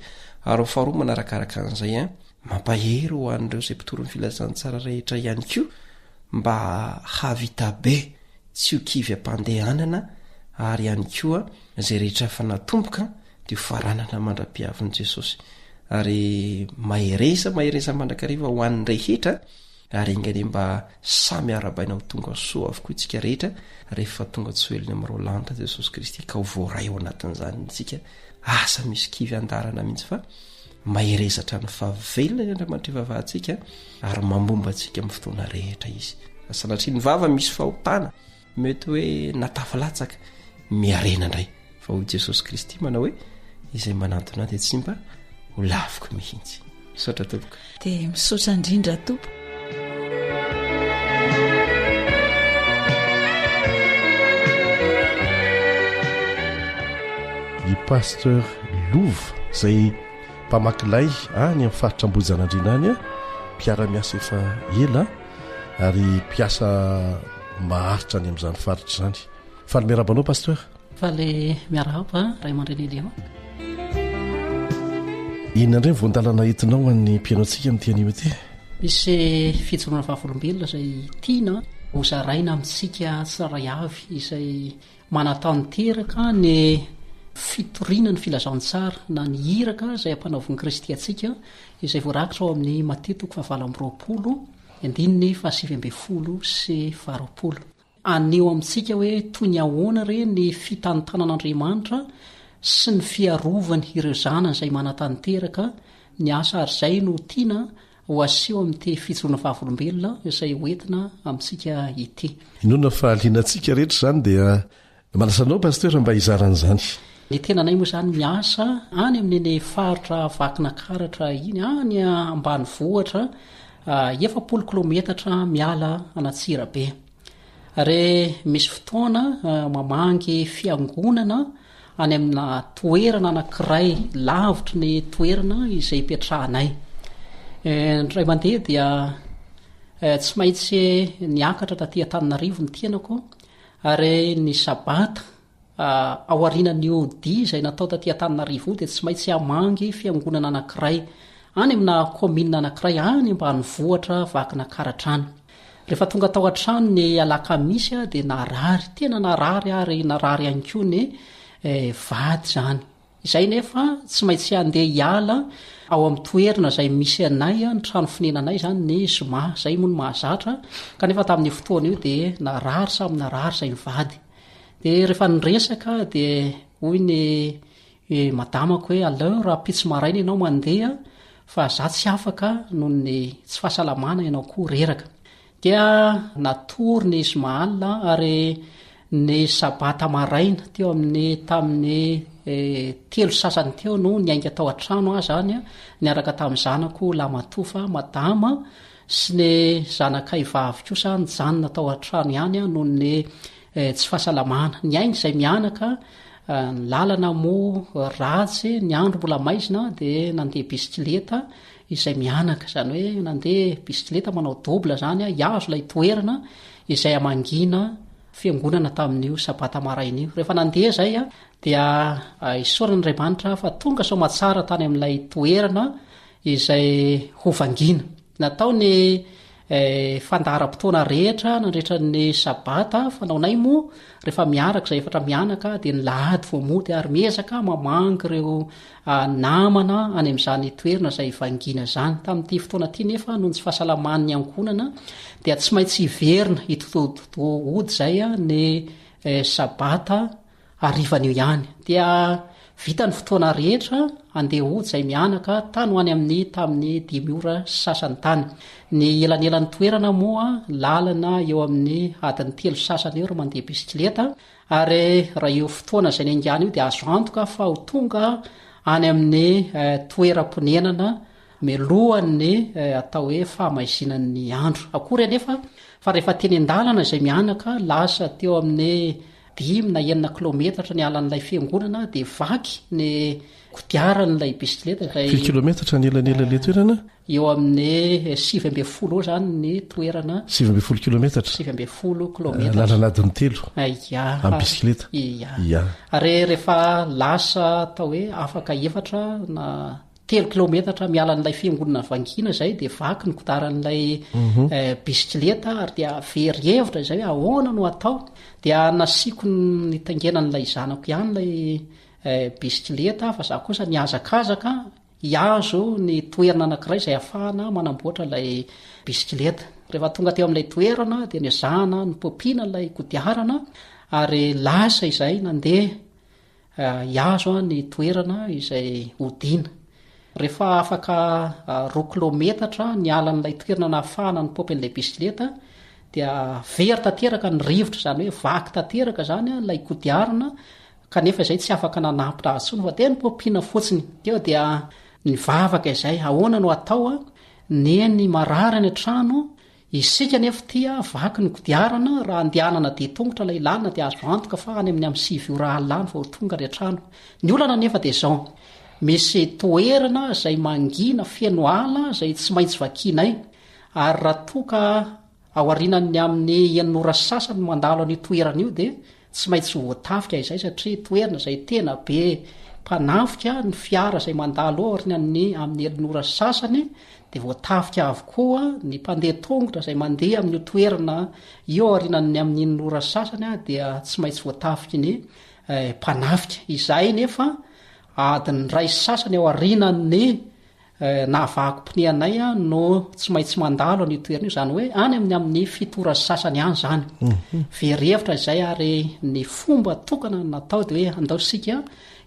Ary faharoa manarakaraka an'izay mampahery ho an'ireo izay mpitoro ny filazantsara rehetra ihany koa mba havita be tsy ho kivy ampandehanana ary ihany koa izay rehetra fa natomboka dia ho faranana mandra-piavin'i Jesosy ary mahereza mandrakariva ho an'ny rehetra ary ingany mba samy arabaina ho tonga soa avokoa itsika rehetra rehefa tonga tsoeliny amin'ireo lanitra Jesosy Kristy ka ho voaray ao anatin'izany itsika asa misy kivy andarana mihitsy fa maherezatra ny fahavelona ny Andriamanitra ivavahantsika ary mambomba antsika amin'ny fotoana rehetra izy. Sanatria ny vava misy fahotana mety hoe natafalatsaka miarena indray fa ho Jesosy Kristy manao hoe izay manantona dia tsy mba ho laviko mihitsy. Misaotra tompoko. Dia misaotra indrindra tompo. I pasteur Lova izay mpamakilay any amin'ny faritra Ambojanandriana any mpiara-miasa efa ela ary mpiasa maharitra any amin'izany faritra izany. Faly miarabanao pasteur? Faly miarahaba ray aman-dreny Eliama. Inona indray voandalana entinao an'ny mpiainao antsika amin'ity anio ty? Misy fijoroana fahavolombelona izay tiana ho zaraina amintsika tsaray avy izay manatanyteraka ny fitoriana ny filazantsara na ny hiraka izay ampanaovon'ny Kristy atsika izay voarakitra ao amin'ny Matteo 7:20 aneo amintsika hoe toy ny ahoana re ny fitantanan'Andriamanitra sy ny fiarovany ireo zanany izay manatanyteraka ny asa ary izay no tiana ho aseho amin'ity fijoroana fahavolombelona izay hoentina amintsika ity. Inona fa alianantsika rehetra izany dia malasanao pasteur mba hizaran'izany. Ny tenanay moa izany miasa any amin'ny faritra vakina karatra iny any ambany vohatra 70 kilometatra miala Anatsirabe. Ary misy fotoana mamangy fiangonana any amina toerana anankiray lavitra ny toerana izay ipetrahanay. Ray mandeha dia tsy maintsy niakatra taty Antananarivo ny tianako ary ny sabata aoarinan'io di zay natao tatỳatanynarivo dia tsy maintsy amangy fiangonana anankiray any amina komina anankiray any mbany vohatra vakina karatrano rehefa tonga tao an-trano ny alaka misy a dia narary tena narary ary narary any koa ny vady zany izay nefa tsy maintsy andeha hiala ao amin'ny toerina zay misy anay ny trano finenanay zany ny zoma zay moa ny mahazatra kanefa tamin'ny fotoana io dia narary samy narary zay mivady dia rehefa nyresaka dia hoy ny madamako hoe aleo raha pitsy maraina ianao mandeha fa za tsy afaka noho ny tsy fahasalamana ianao koa reraka dia natory ny zomaalina ary ny sabata maraina teo amin'ny tamin'ny telo sasany teo no nyainga tao an-trano a zany niaraka tamin'ny zanako lamatofa madama sy ny zanakaivavy kosa nyjanona tao an-trano ihany a noho ny tsy fahasalamana ny ainy zay mianaka ny lalana moa ratsy ny andro mbola maizina dia nandeha bisikileta izay mianaka zany hoe nandeha bisikileta manao dobla zany iazo ilay toerana izay amangina fiangonana tamin'io sabata maraina io rehefa nandeha zay a dia isoran'Andriamanitra fa tonga sao matsara tany amin'ilay toerana izay hovangina natao ny fandaharam-potoana rehetra nandrehetra ny sabata fanaonay moa rehefa miaraka zay efatra mianaka dia ny lahady voamody ary miezaka mamangy ireo namana any amin'izany toerana zay vangina zany tamin'ity fotoana ity nefa noho ny tsy fahasalaman'ny ankonana dia tsy maintsy hiverina itotoody zay a ny sabata arivan'io ihany dia vita ny fotoana rehetra andeha ody zay mianaka tany ho any amin'ny tamin'ny 5 ora sasany tany ny elanelan'ny toerana moa lalana eo amin'ny adiny 3 sasany eo ro mandeha bisikileta ary raha io fotoana zay ny angany io dia azo antoka fa ho tonga any amin'ny toeram-ponenana milohan'ny atao hoe fahamaizinan'ny andro akory anefa fa rehefa teny an-dalana zay mianaka lasa teo amin'ny 5 na 9 kilometatra ny alan'ilay fiangonana dia vaky ny kodiaran'ilay bisikileta zay kilometatra ny elanelale toerana eo amin'ny 7 eo zany ny toerana 7 kilometatra 7 kilometatra lalanadiny telo amin'ny bisikileta ary rehefa lasa atao hoe afaka efatra na 3 kilometatra mialan'ilay fiangonana vangina zay dia vaky ny kodaran'ilay bisikileta ary dia veryhevitra zay hoe ahoana no atao dia nasiako ny tangenan'ilay zanako ihany lay bisikileta fa za kosa niazakazaka iazo ny toerana anankiray zay ahafahana manamboatra lay bisikileta rehefa tonga teo amin'ilay toerana dia nizahana ny pompiana lay kodiarana ary lasa izay nandeha iazo ny toerana izay odina rehefa afaka 2 kilometatra ny alan'ilay toerana nahafahana ny popy an'ilay bisikileta dia very tanteraka ny rivotra zany hoe vaky tanteraka zany lay kodiarana kanefa izay tsy afaka nanapitra atsony fa tena ny pompiana fotsiny teo dia nivavaka izay ahoana no atao a neny marary any an-trano isika nefa tia vaky ny kodiarana raha andehanana dia tongotra lay lalina dia azo antoka fa any amin'ny 7 ora alany vao tonga ny an-trano ny olana nefa dia zao misy toerana zay mangina feno ala zay tsy maintsy vakinay ary raha toka aorinany amin'ny 9 ora sasany mandalo an'io toerana io dia tsy maintsy voatafika izay satria toerana zay tena be mpanafika ny fiara zay mandalo aorinany amin'ny 9 ora sasany dia voatafika avokoa ny mpandeha tongotra zay mandeha amin'ny toerana io aorinany amin'ny 9 ora sasany dia tsy maintsy voatafika ny mpanafika izay nefa adiny ray sasany ao arinany nahavaako mpineanay no tsy maintsy mandalo an'io toerana io zany hoe any amin'ny 7 ora sasany any zany verhevitra izay ary ny fomba tokana natao dia hoe andao sika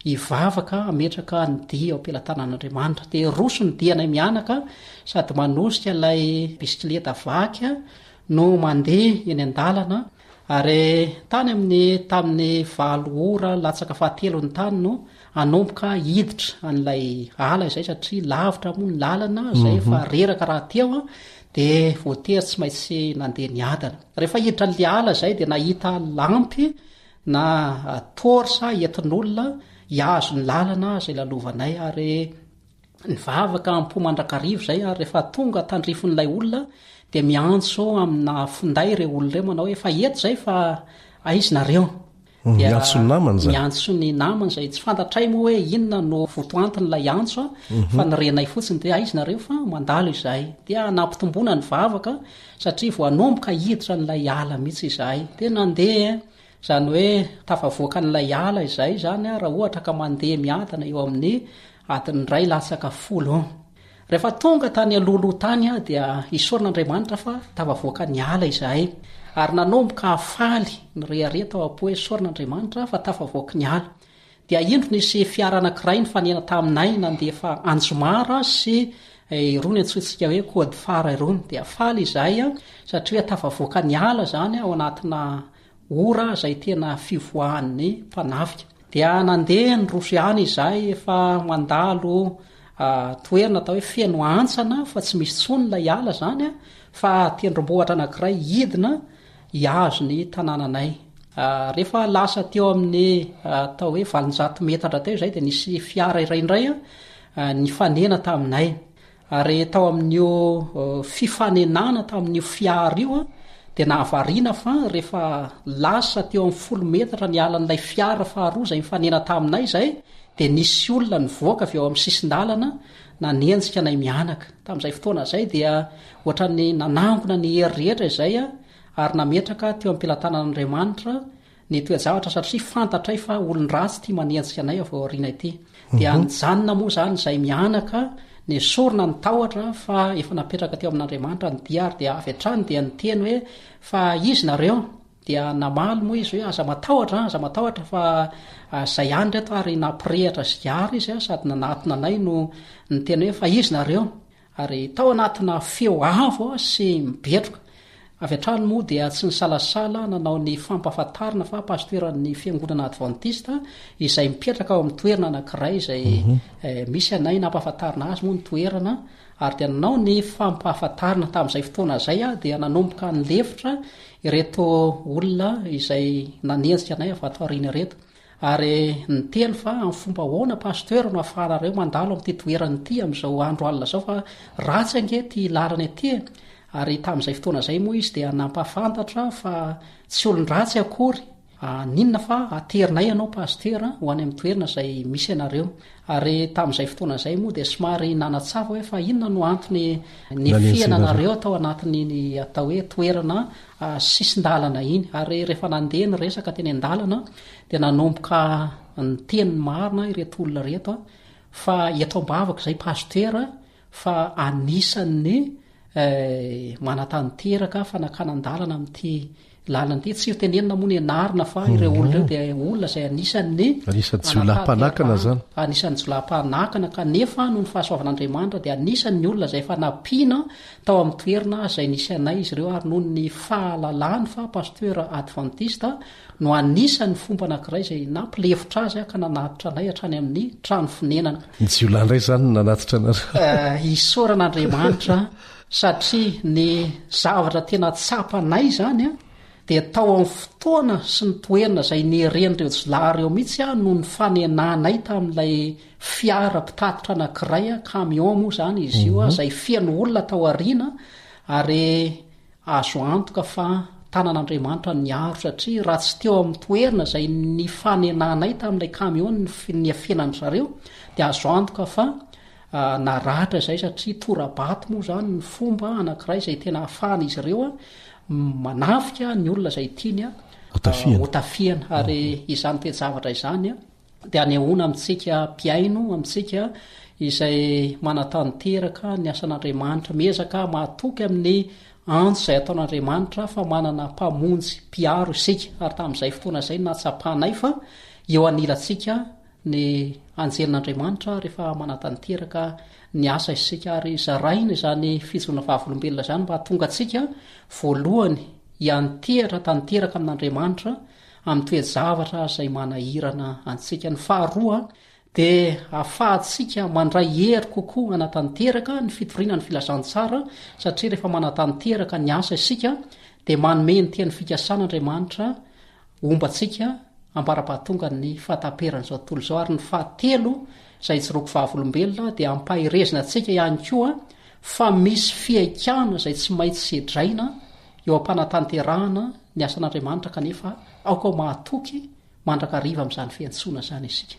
hivavaka ametraka ny dia ao ampelantanan'Andriamanitra dia roso ny dianay mianaka sady manosika ilay bisikileta vaky no mandeha eny an-dalana ary tany tamin'ny 9 ora latsaka fahatelo ny tany no anomboka hiditra an'ilay ala izay satria lavitra moa ny lalana zay fa reraka raha teo dia voatery tsy maintsy nandeha ny adana rehefa hiditra n'le ala zay dia nahita lampy na torsa entin'olona iazo ny lalana zay lalovanay ary nivavaka ampomandrakarivo zay ary rehefa tonga tandrifon'ilay olona dia miantso amina finday ireo olona ireo manao hoe efa eto zay fa aizinareo Antso ny namany zany. Ny antso ny namany zay tsy fantatray moa hoe inona no votoantin'ilay antso fa nyrenay fotsiny dia izy nareo fa mandalo izahay dia nampitomboana ny vavaka satria vo anomboka hiditra n'ilay ala mihitsy izahay dia nandeha zany hoe tafavoaka n'ilay ala izay zany raha ohatra ka mandeha miadana eo amin'ny adiny ray latsaka 10 rehefa tonga tany aloloha tany dia isorin'Andriamanitra fa tafavoaka ny ala izahay ary nanomboka afaly ny rehareta ao am-po hoe sorin'Andriamanitra fa tafavoaka ny ala dia indro nisy fiara anankiray ny fanena taminay nandeha fa anjomara sy irony antsointsika hoe kody fara irony dia faly izahay satria tafavoaka ny ala zany ao anatina ora zay tena fivoahan'ny mpanafika dia nandeha ny roso ihany izahay efa mandalo toerina atao hoe feno antsana fa tsy misy tsony lay ala zany fa tendrombohatra anankiray hidina iazo ny tanànanay rehefa lasa teo amin'ny atao hoe 700 metatra teo izay dia nisy fiara iraindray ny fanena taminay ary tao amin'io fifanenana tamin'io fiara io dia nahavariana fa rehefa lasa teo amin'ny 10 metatra ny alan'ilay fiara faharoa zay mifanena taminay izay dia nisy olona nivoaka avy eo amin'ny sisin-dalana nanenjika nay mianaka tamin'izay fotoana izay dia ohatra ny nanangona ny hery rehetra izay ary nametraka teo am-pilatanan'Andriamanitra ny toejavatra satria fantatray fa olon-dratsy tia manenjika anay avy ao aoriana ity dia nijanona moa zany izay mianaka ny sorona ny tahotra fa efa napetraka teo amin'Andriamanitra ny diary dia avy hatrany dia niteny hoe fa izy nareo dia namaly moa izy hoe aza matahotra fa zay andry eto ary nampirehatra zigary izy sady nanatona anay no niteny hoe fa izy nareo ary tao anatina feo avo sy mibetroka avy hatrany moa dia tsy nisalasala nanao ny fampahafantarina fa pastoeran'ny fiangonana adventista izay mipetraka ao amin'ny toerana anankiray izay misy anay nampahafantarina azy moa ny toerana ary dia nanao ny fampahafantarina tamin'izay fotoana izay dia nanomboka ny lefitra ireto olona izay nanenjika anay avato ariana reto ary niteny fa amin'ny fomba hoana paster no ahafahanareo mandalo amin'ity toerana ity amin'izao andro alina zao fa ratsy ange ty lalana ety ary tamin'izay fotoana izay moa izy dia nampahafantatra fa tsy olon-dratsy akory ninona fa aterinay ianao paster ho any amin'ny toerana izay misy ianareo ary tamin'izay fotoana izay moa dia somary nanatsava hoe fa inona no antony ny fiainanareo atao anatiny atao hoe toerana sisin-dalana iny ary rehefa nandeha ny resaka teny an-dalana dia nanomboka ny teny marina ireto olona reto fa eto ambavaka izay paster fa anisan'ny manatanteraka fanakanan-dalana amin'ity lalana ity tsy tenenina moa ny anarina fa ireo olona ireo dia olona izay anisan'ny jolam-panakana zany anisan'ny jolam-panakana kanefa noho ny fahasoavan'Andriamanitra dia anisan'ny olona izay efa nampina tao amin'ny toerana izay nisy anay izy ireo ary noho ny fahalalany fa paster adventista no anisan'ny fomba anankiray izay nampilefitra azy ka nanatitra anay hatrany amin'ny trano finenana ny jiolandray zany nanatitra anareo isoran'Andriamanitra satria ny zavatra tena tsapanay zany dia tao amin'ny fotoana sy ny toerana izay nyheren'ireo jolahyreo mihitsy no ny fanenanay tamin'ilay fiara mpitatitra anankiray camion moa zany izy io izay fiano olona tao ariana ary azo antoka fa tanan'Andriamanitra ny aro satria raha tsy teo amin'ny toerana izay ny fanenanay tamin'ilay camion ny afienany zareo dia azo antoka fa naratra izay satria torabato moa zany ny fomba anankiray izay tena ahafahana izy ireo manafika ny olona izay tiany hotafiana ary izany toejavatra izany dia anehoana amintsika mpiaino amintsika izay manatanteraka ny asan'Andriamanitra miezaka mahatoky amin'ny antso izay ataon'Andriamanitra fa manana mpamonjy mpiaro isika ary tamin'izay fotoana izay natsapanay fa eo anilantsika ny anjelin'Andriamanitra rehefa manatanteraka ny asa isika ary zaraina izany fijona vavolombelona zany mba hatonga atsika voalohany iantehatra tanteraka amin'Andriamanitra amin'ny toejavatra izay manahirana antsika ny faharoa dia ahafahantsika mandray hery kokoa anatanteraka ny fitoriana ny filazantsara satria rehefa manatanteraka ny asa isika dia manome ny teny fikasan'Andriamanitra ombatsika ambara-pahatonga ny fahataperan'izao tontolo izao ary ny fahatelo izay jiroko vavolombelona dia ampahirezina antsika ihany koa fa misy fiaikana izay tsy maintsy sedraina eo am-panatanterahana ny asan'Andriamanitra kanefa aoka ao mahatoky mandrakariva amin'izany fiantsoana zany isika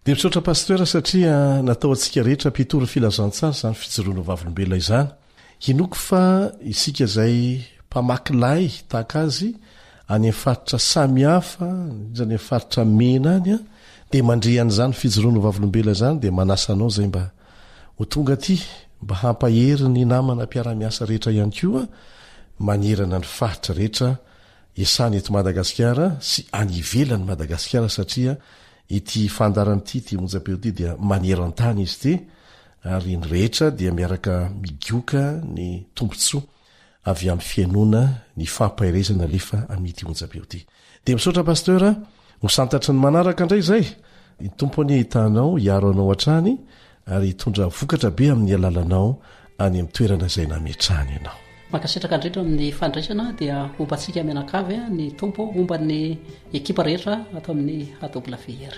dia misaotra pastoera satria natao antsika rehetra mpitory filazantsara izany fijoroana vavolombelona izany hinoko fa isika izay mpamakilay tahaka azy any amin'ny faritra samihafa indrindra any amin'ny faritra mena any a dia mandrean'izany fijoroana vavolombelona izany dia manasanao izay mba ho tonga aty mba hampahery ny namana mpiara-miasa rehetra ihany koa manerana ny faritra rehetra isany eto Madagasikara sy any ivelany Madagasikara satria ity fandaran'ity ty monjam-peo ty dia maneran-tany izy ty ary ny rehetra dia miaraka migioka ny tombontsoa avy amin'ny fiainona ny fampaherezana rehefa amin'ity monjam-peo ty dia misaotra pasteura mosantatra ny manaraka indray izay ny tompony hitanao hiaro anao hatrany ary hitondra vokatra be amin'ny alalanao any amin'ny toerana izay nametrahany ianao mankasitraka andrehetra amin'ny fandraisana dia ombantsika mianakavy ny tompo omban'ny ekipa rehetra atao amin'ny AWR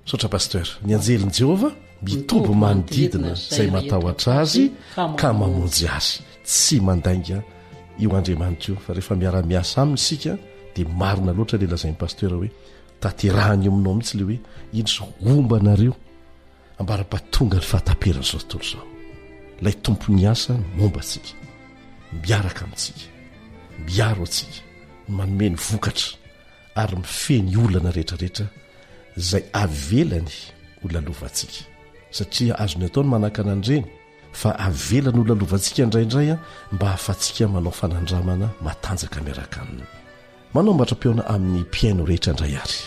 misaotra paster ny anjelin'i Jehova mitombo manodidina izay matahotra azy ka mamonjy azy tsy mandainga io Andriamanitra io fa rehefa miara-miasa aminy isika dia marina loatra le lazain'ny pasteura hoe tanterahany aminao mihitsy le hoe indro ombanareo ambara-patonga ny fahataperana izao tontolo izao ilay tompony asa momba antsika miaraka amintsika miaro antsika manomeny vokatra ary mifeny olana rehetrarehetra izay avelany olalovantsika satria azony ataony manakana an'ireny fa avelany olalovantsika indraindray a mba hahafatsika manao fanandramana matanjaka miaraka aminy manao mbatram-peona amin'ny mpiaino rehetra indray ary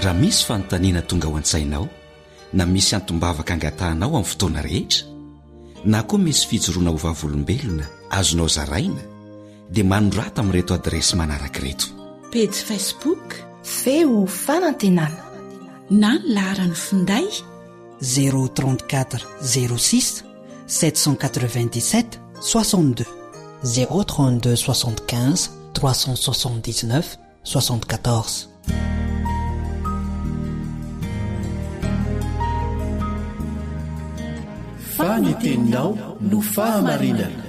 raha misy fanontaniana tonga ao an-tsainao na misy antombavaka angatahanao amin'ny fotoana rehetra na koa misy fijoroana ho vavolombelona azonao zaraina dia manorata amin'ireto adresy manaraka ireto: page Facebook feo fanantenana na ny laharany finday 034 06 797 62 032 75 379 74. Faniteninao no fahamarinana.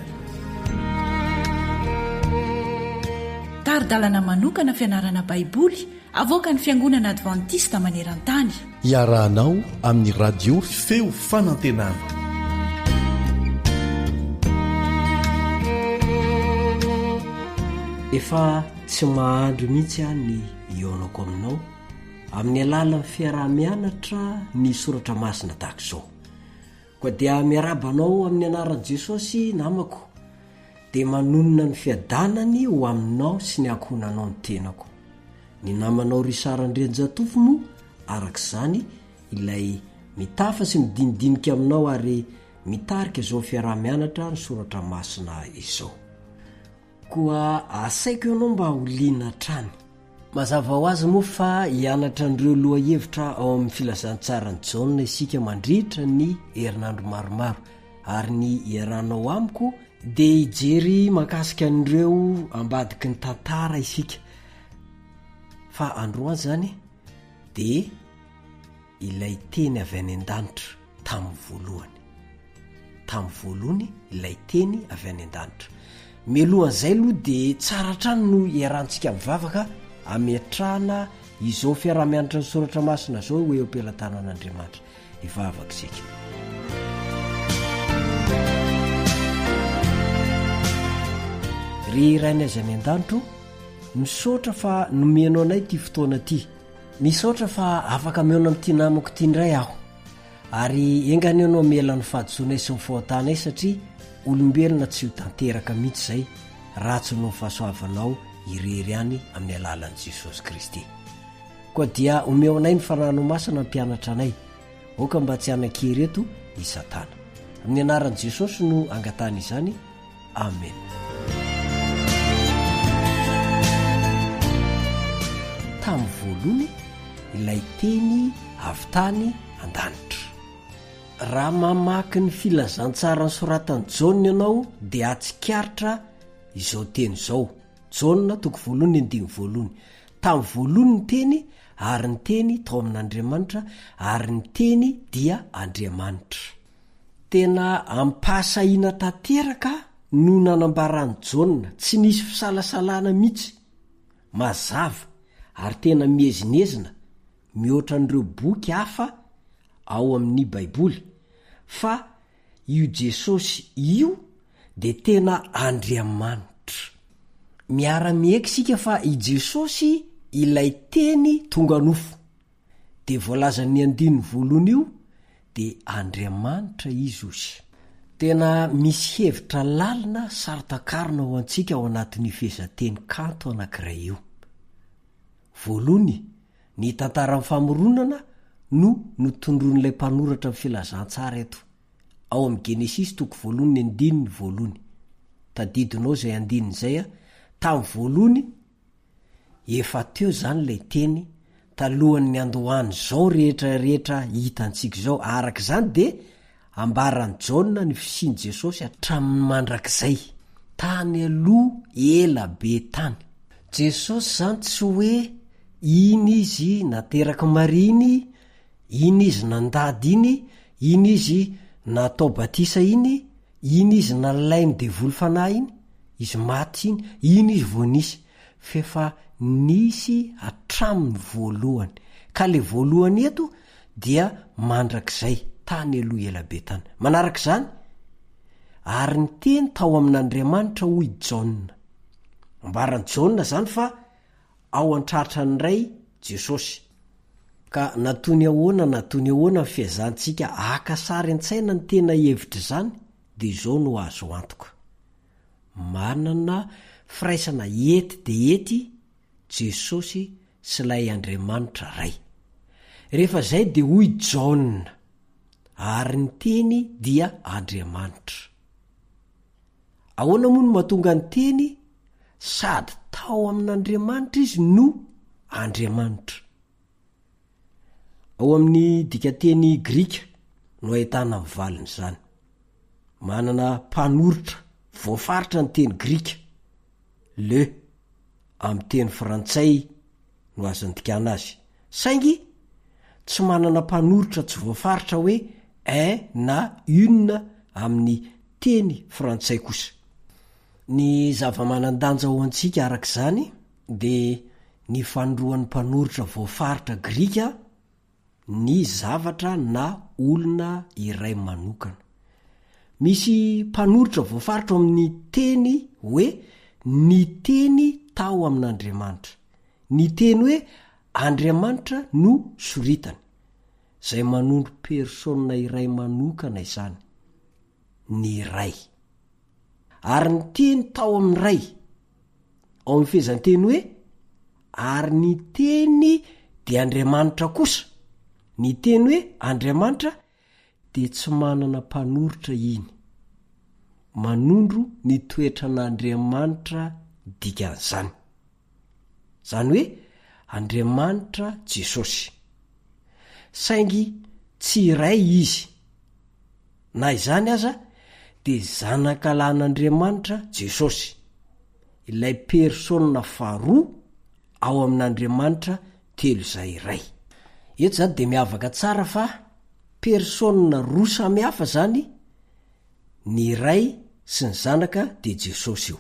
Taridalana manokana fianarana baiboly avoaka ny fiangonana Adventista maneran-tany. Iarahanao amin'ny radio feo fanantenana. Efa tsy mahandro mihitsy ny ionako aminao amin'ny alalan'ny fiarah-mianatra ny soratra masina tahaka izao. Koa dia miarabanao amin'ny anaran'i Jesosy namako dia manonona ny fiadanany ho aminao sy ny ankohonanao ny tenako. Ny namanao Risarandrenjatofo moa arak'izany ilay mitafa sy midinidinika aminao ary mitarika izao fiarah-mianatra ny soratra masina izao. Koa asaiko ianao mba holiana trany. Mazava ho azy moa fa hianatra an'ireo loha hevitra ao amin'ny filazantsarany Jaona isika mandritra ny herinandro maromaro ary ny iarahnao amiko dia hijery makasika an'ireo ambadiky ny tantara isika. Fa androany zany dia ilay teny avy any an-danitra tamin'ny voalohany ilay teny avy any an-danitra. Mialohan'izay aloha dia tsara trano no iarahantsika mivavaka ametrahana izao fiarah-mianatra ny soratra masina zao hoe ampelantanan'Andriamanitra ivavaka isika. Ry rainy azy any an-danitro, misaotra fa nomenao anay ity fotoana ity. Misaotra fa afaka meona amin'ity namako ity indray aho ary engany ianao miela ny fahadisoanay sy ny fahotanay satria olombelona tsy ho tanteraka mihitsy izay ratsy no fahasoavanao irery any amin'ny alalan'i Jesosy Kristy. Koa dia omeo anay ny fanano masana mpianatra anay oka mba tsy hanan-kery eto i Satana. Amin'ny anaran'i Jesosy no angatana izany. Amen. Tamin'ny voalohany ilay teny avy tany an-danitra. Raha mamaky ny filazantsara ny soratany Jaona ianao dia atsikaritra izao teny izao. Jaona toko voalohany andiny voalohany. Tamin'ny voalohany ny teny ary ny teny tao amin'andriamanitra ary ny teny dia andriamanitra. Tena ampasahiana tanteraka no nanambarany Jaona tsy nisy fisalasalana mihitsy, mazava ary tena miezinezina mihoatra n'ireo boky hafa ao amin'ny baiboly fa io Jesosy io de tena andriamanitra. Miara-mieka isika fa i Jesosy ilay teny tonga nofo de voalazan'ny 1:1 io de andriamanitra izy osy. Tena misy hevitra lalina saritakarina ho antsika ao anatin'ny fehezanteny kanto anankiray io. Voalohany, ny tantara famoronana no notondroan'ilay mpanoratra amin'ny filazantsara eto ao amin'ny Genesis 1:1. Tadidinao zay andininy zay a, tamin'ny voalohany efa teo zany lay teny, talohan'ny andohany zao rehetrarehetra hitantsika zao. Araka izany de ambarany Jaona ny fisiany Jesosy hatramin'ny mandrakizay tany aloha ela be tany. Jesosy zany tsy hoe iny izy nateraka mariny, iny izy nandady iny izy natao batisa iny izy nalainy devoly fanahy izy maty iny izy voanisy, fefa nisy hatramin'ny voalohany. Ka le voalohany eto dia mandrakizay tany aloha ela be tany. Manaraka izany, ary ny teny tao amin'Andriamanitra hoy Jaona. Ambarany Jaona zany fa ao an-tratra ny ray Jesosy. Ka natony ahoana ny fiazantsika akasary an-tsaina ny tena hevitra zany de izao no azo antoka. Manana firaisana ety de ety Jesosy sy lay Andriamanitra ray. Rehefa zay de hoy Jaona, ary ny teny dia Andriamanitra. Ahoana moa no mahatonga ny teny sady tao amin'Andriamanitra izy no Andriamanitra? Ao amin'ny dikateny Grika no ahitana mivaliny zany. Manana mpanoritra voafaritra ny teny Grika, le amin'ny teny frantsay no azo ndikana azy. Saingy tsy manana mpanoritra tsy voafaritra hoe un na une amin'ny teny frantsay kosa. Ny zava-manandanja ho antsika araka izany de ny fanoroan'ny mpanoritra voafaritra Grika ny zavatra na olona iray manokana. Misy mpanoritra voafaritra amin'ny teny hoe ny teny tao amin'Andriamanitra, ny teny hoe Andriamanitra no soritany, zay manondro persona iray manokana izany, ny ray. Ary ny teny tao amin'ny ray ao amin'ny fehezanteny hoe ary ny teny de Andriamanitra kosa, ny teny hoe Andriamanitra de tsy manana mpanoritra iny, manondro ny toetran'Andriamanitra dikan'izany. Zany hoe Andriamanitra Jesosy. Saingy tsy iray izy, na izany aza de zanak'Andriamanitra Jesosy, ilay persona faharoa ao amin'Andriamanitra telo izay iray. Eto zany de miavaka tsara fa persona roa samy hafa zany ny iray sy ny zanaka de Jesosy io.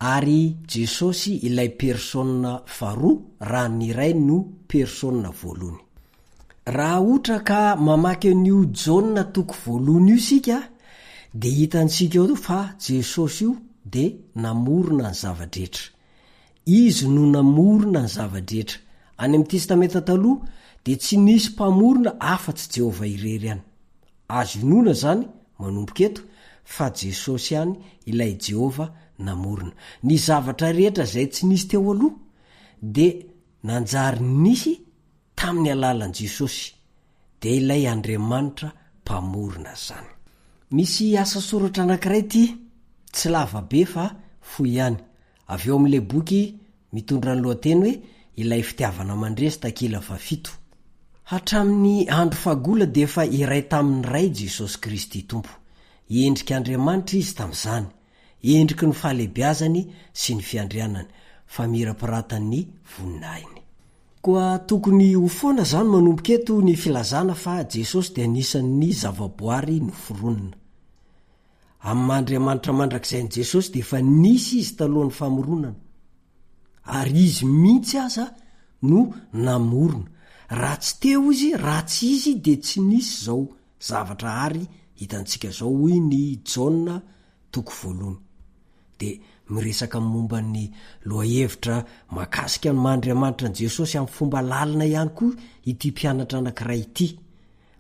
Ary Jesosy ilay persona faharoa raha ny iray no persona voalohany. Raha ohatra ka mamaky an'io Jaona toko voalohany io sika de hitantsika eo fa Jesosy io de namorona ny zavadrehetra. Izy no namorona ny zavadrehetra. Any amin'ny testamenta taloha de tsy nisy mpamorona afa-tsy Jehova irery ihany. Azo inona zany manomboka eto fa Jesosy ihany ilay Jehova namorona. Ny zavatra rehetra zay tsy nisy teo aloha de nanjary nisy tamin'ny alalan'i Jesosy, de ilay Andriamanitra mpamorona zany. Misy asa soratra anankiray ty, tsy lava be fa fohy ihany. Avy eo amin'ilay boky mitondra ny lohateny hoe ilay fitiavana mandresy takila 7. Hatramin'ny andro fagola de efa iray tamin'ny ray Jesosy Kristy Tompo. Endrika Andriamanitra izy tamin'izany, endriky ny fahalebiazany sy ny fiandrianany, fa mirapiratany voninahiny. koa tokony ho foana zany manomboketo ny filazana fa jesosy dia anisan'ny zavaboary noforonina amin'ny mahandriamanitra mandrakizay n' jesosy dia efa nisy izy talohan'ny famoronana ary izy mihitsy aza no namorona raha tsy teo izy raha tsy izy dia tsy nisy zao zavatra ary hitantsika zao hoy ny Jaona toko 1 dia miresaka momba ny lohahevitra makasika ny mahandriamanitra n' jesosy amin'ny fomba lalina ihany koa ity mpianatra anankiray ity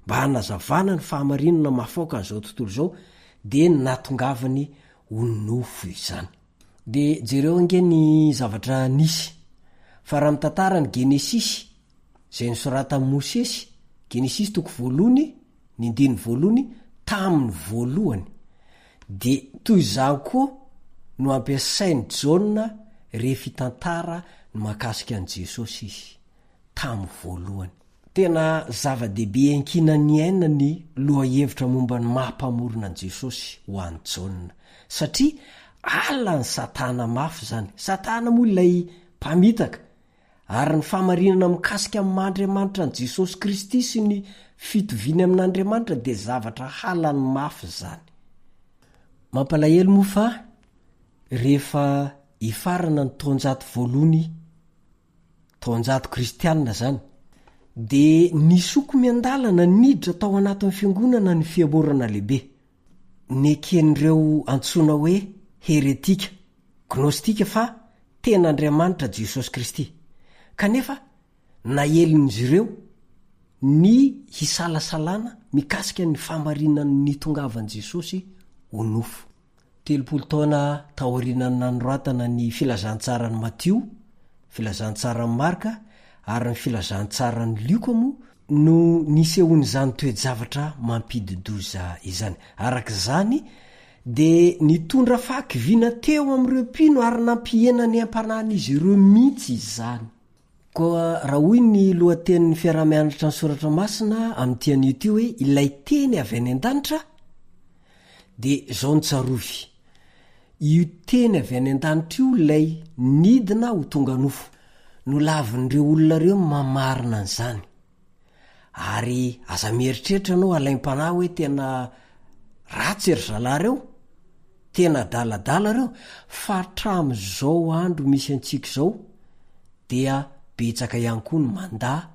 mba hanazavana ny fahamarinana mafoaka n'izao tontolo izao dia natongavany ho nofo izany. Dia jereo ange ny zavatra nisy fa raha mitantara ny Genesisy izay nisoratan'i Mosesy, Genesisy toko 1 ny 1 tamin'ny voalohany dia toy izany koa no ampiasain'ny Jaona rehefa hitantara ny mahakasika an'i Jesosy izy tamin'ny voalohany. Tena zava-dehibe ankina ny aina ny lohahevitra momba ny mampamorona an'i Jesosy ho an'i Jaona satria ala ny satana mafy zany. Satana moa ilay mpamitaka ary ny fahamarinana mikasika amin'ny mahandriamanitra an'i Jesosy Kristy sy ny fitoviany amin'Andriamanitra dia zavatra halany mafy zany. Mampalahelo moa fa rehefa hifarana ny taonjato voalohany, taonjato kristianina zany, dia nisoko miandalana niditra tao anatin'ny fiangonana ny fiamorana lehibe. Neken'ireo antsoina hoe heretika, gnostika fa tena Andriamanitra Jesosy Kristy. Kanefa nahelin'izy ireo ny hisalasalana mikasika ny fahamarinany nitongavan'i Jesosy ho nofo. 30 taona taorianany nanoratana ny filazantsarany Matio, filazantsarany Marka ary ny filazantsarany Luka moa no nisehony izany toe-javatra mampididoza izany. Arak'izany dia nitondra fahakiviana teo amin'ireo mpino ary nampihena ny ampanan'izy ireo mihitsy izany. Koa raha hoy ny lohatenin'ny fiarah-mianatra ny soratra masina amin'ity an'ity hoe ilay teny avy any an-danitra dia izao ny tsarovy. Io teny avy any an-danitra io ilay nidina ho tonga nofo no lavin'ireo olona ireo mamarina an'izany. Ary aza mieritreritra anao alaim-panahy hoe tena ratsy ery zalareo, tena daladala reo, fa hatramin'izao andro misy antsika izao dia betsaka ihany koa ny mandahy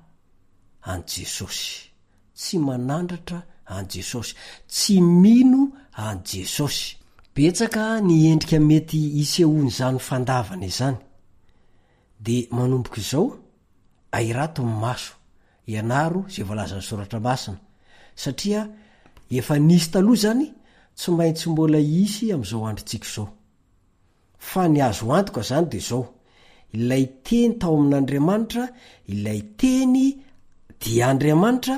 an' Jesosy, tsy manandratra an' Jesosy, tsy mino an' Jesosy. Betsaka ny endrika mety isehony izany fandavana izany. Dia manomboka izao airato ny maso ianaro izay voalazan'ny soratra masina satria efa nisy taloha zany tsy maintsy mbola isy amin'izao androntsika izao. Fa ny azo antoka zany dia izao: ilay teny tao amin'Andriamanitra, ilay teny dia Andriamanitra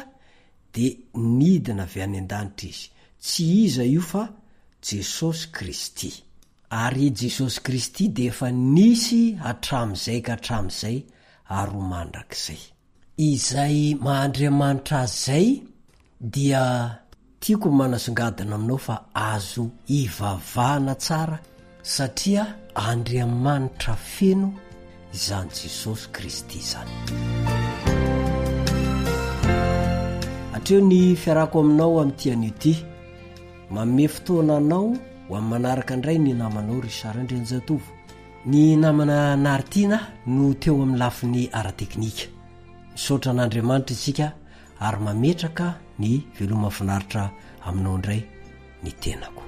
dia nidina avy any an-danitra izy. Tsy iza io fa Jesosy Kristy. Ary Jesosy Kristy dia efa nisy hatramin'izay ka hatramin'izay ary ho mandrakizay. Izay mahandriamanitra azay dia tiako manasongadina aminao fa azo ivavahana tsara satria Andriamanitra feno izany Jesosy Kristy zany. Hatreo ny fiarako aminao amin'ity an'ity. Manome fotoana anao ho amin'ny manaraka indray ny namanao Richard Andrianjatovo. Ny namana Nartina no teo amin'ny lafiny ara-teknika. Misaotra an'Andriamanitra isika ary mametraka ny veloma finaritra aminao indray ny tenako.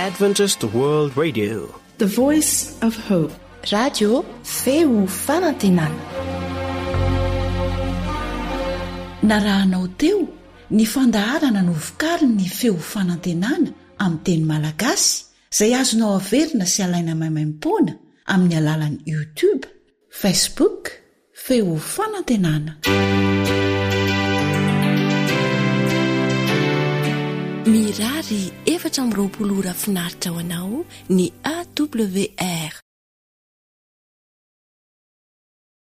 Adventist World Radio, The Voice of Hope. Radio feo fanantenana. Narahanao teo ny fandaharana no vokaly ny feo fanantenana amin'ny teny malagasy izay azonao averina sy alaina maimaimpoana amin'ny alalan'ny YouTube, Facebook, feo fanantenana. Mirary 420 ora finaritra ho anao ny AWR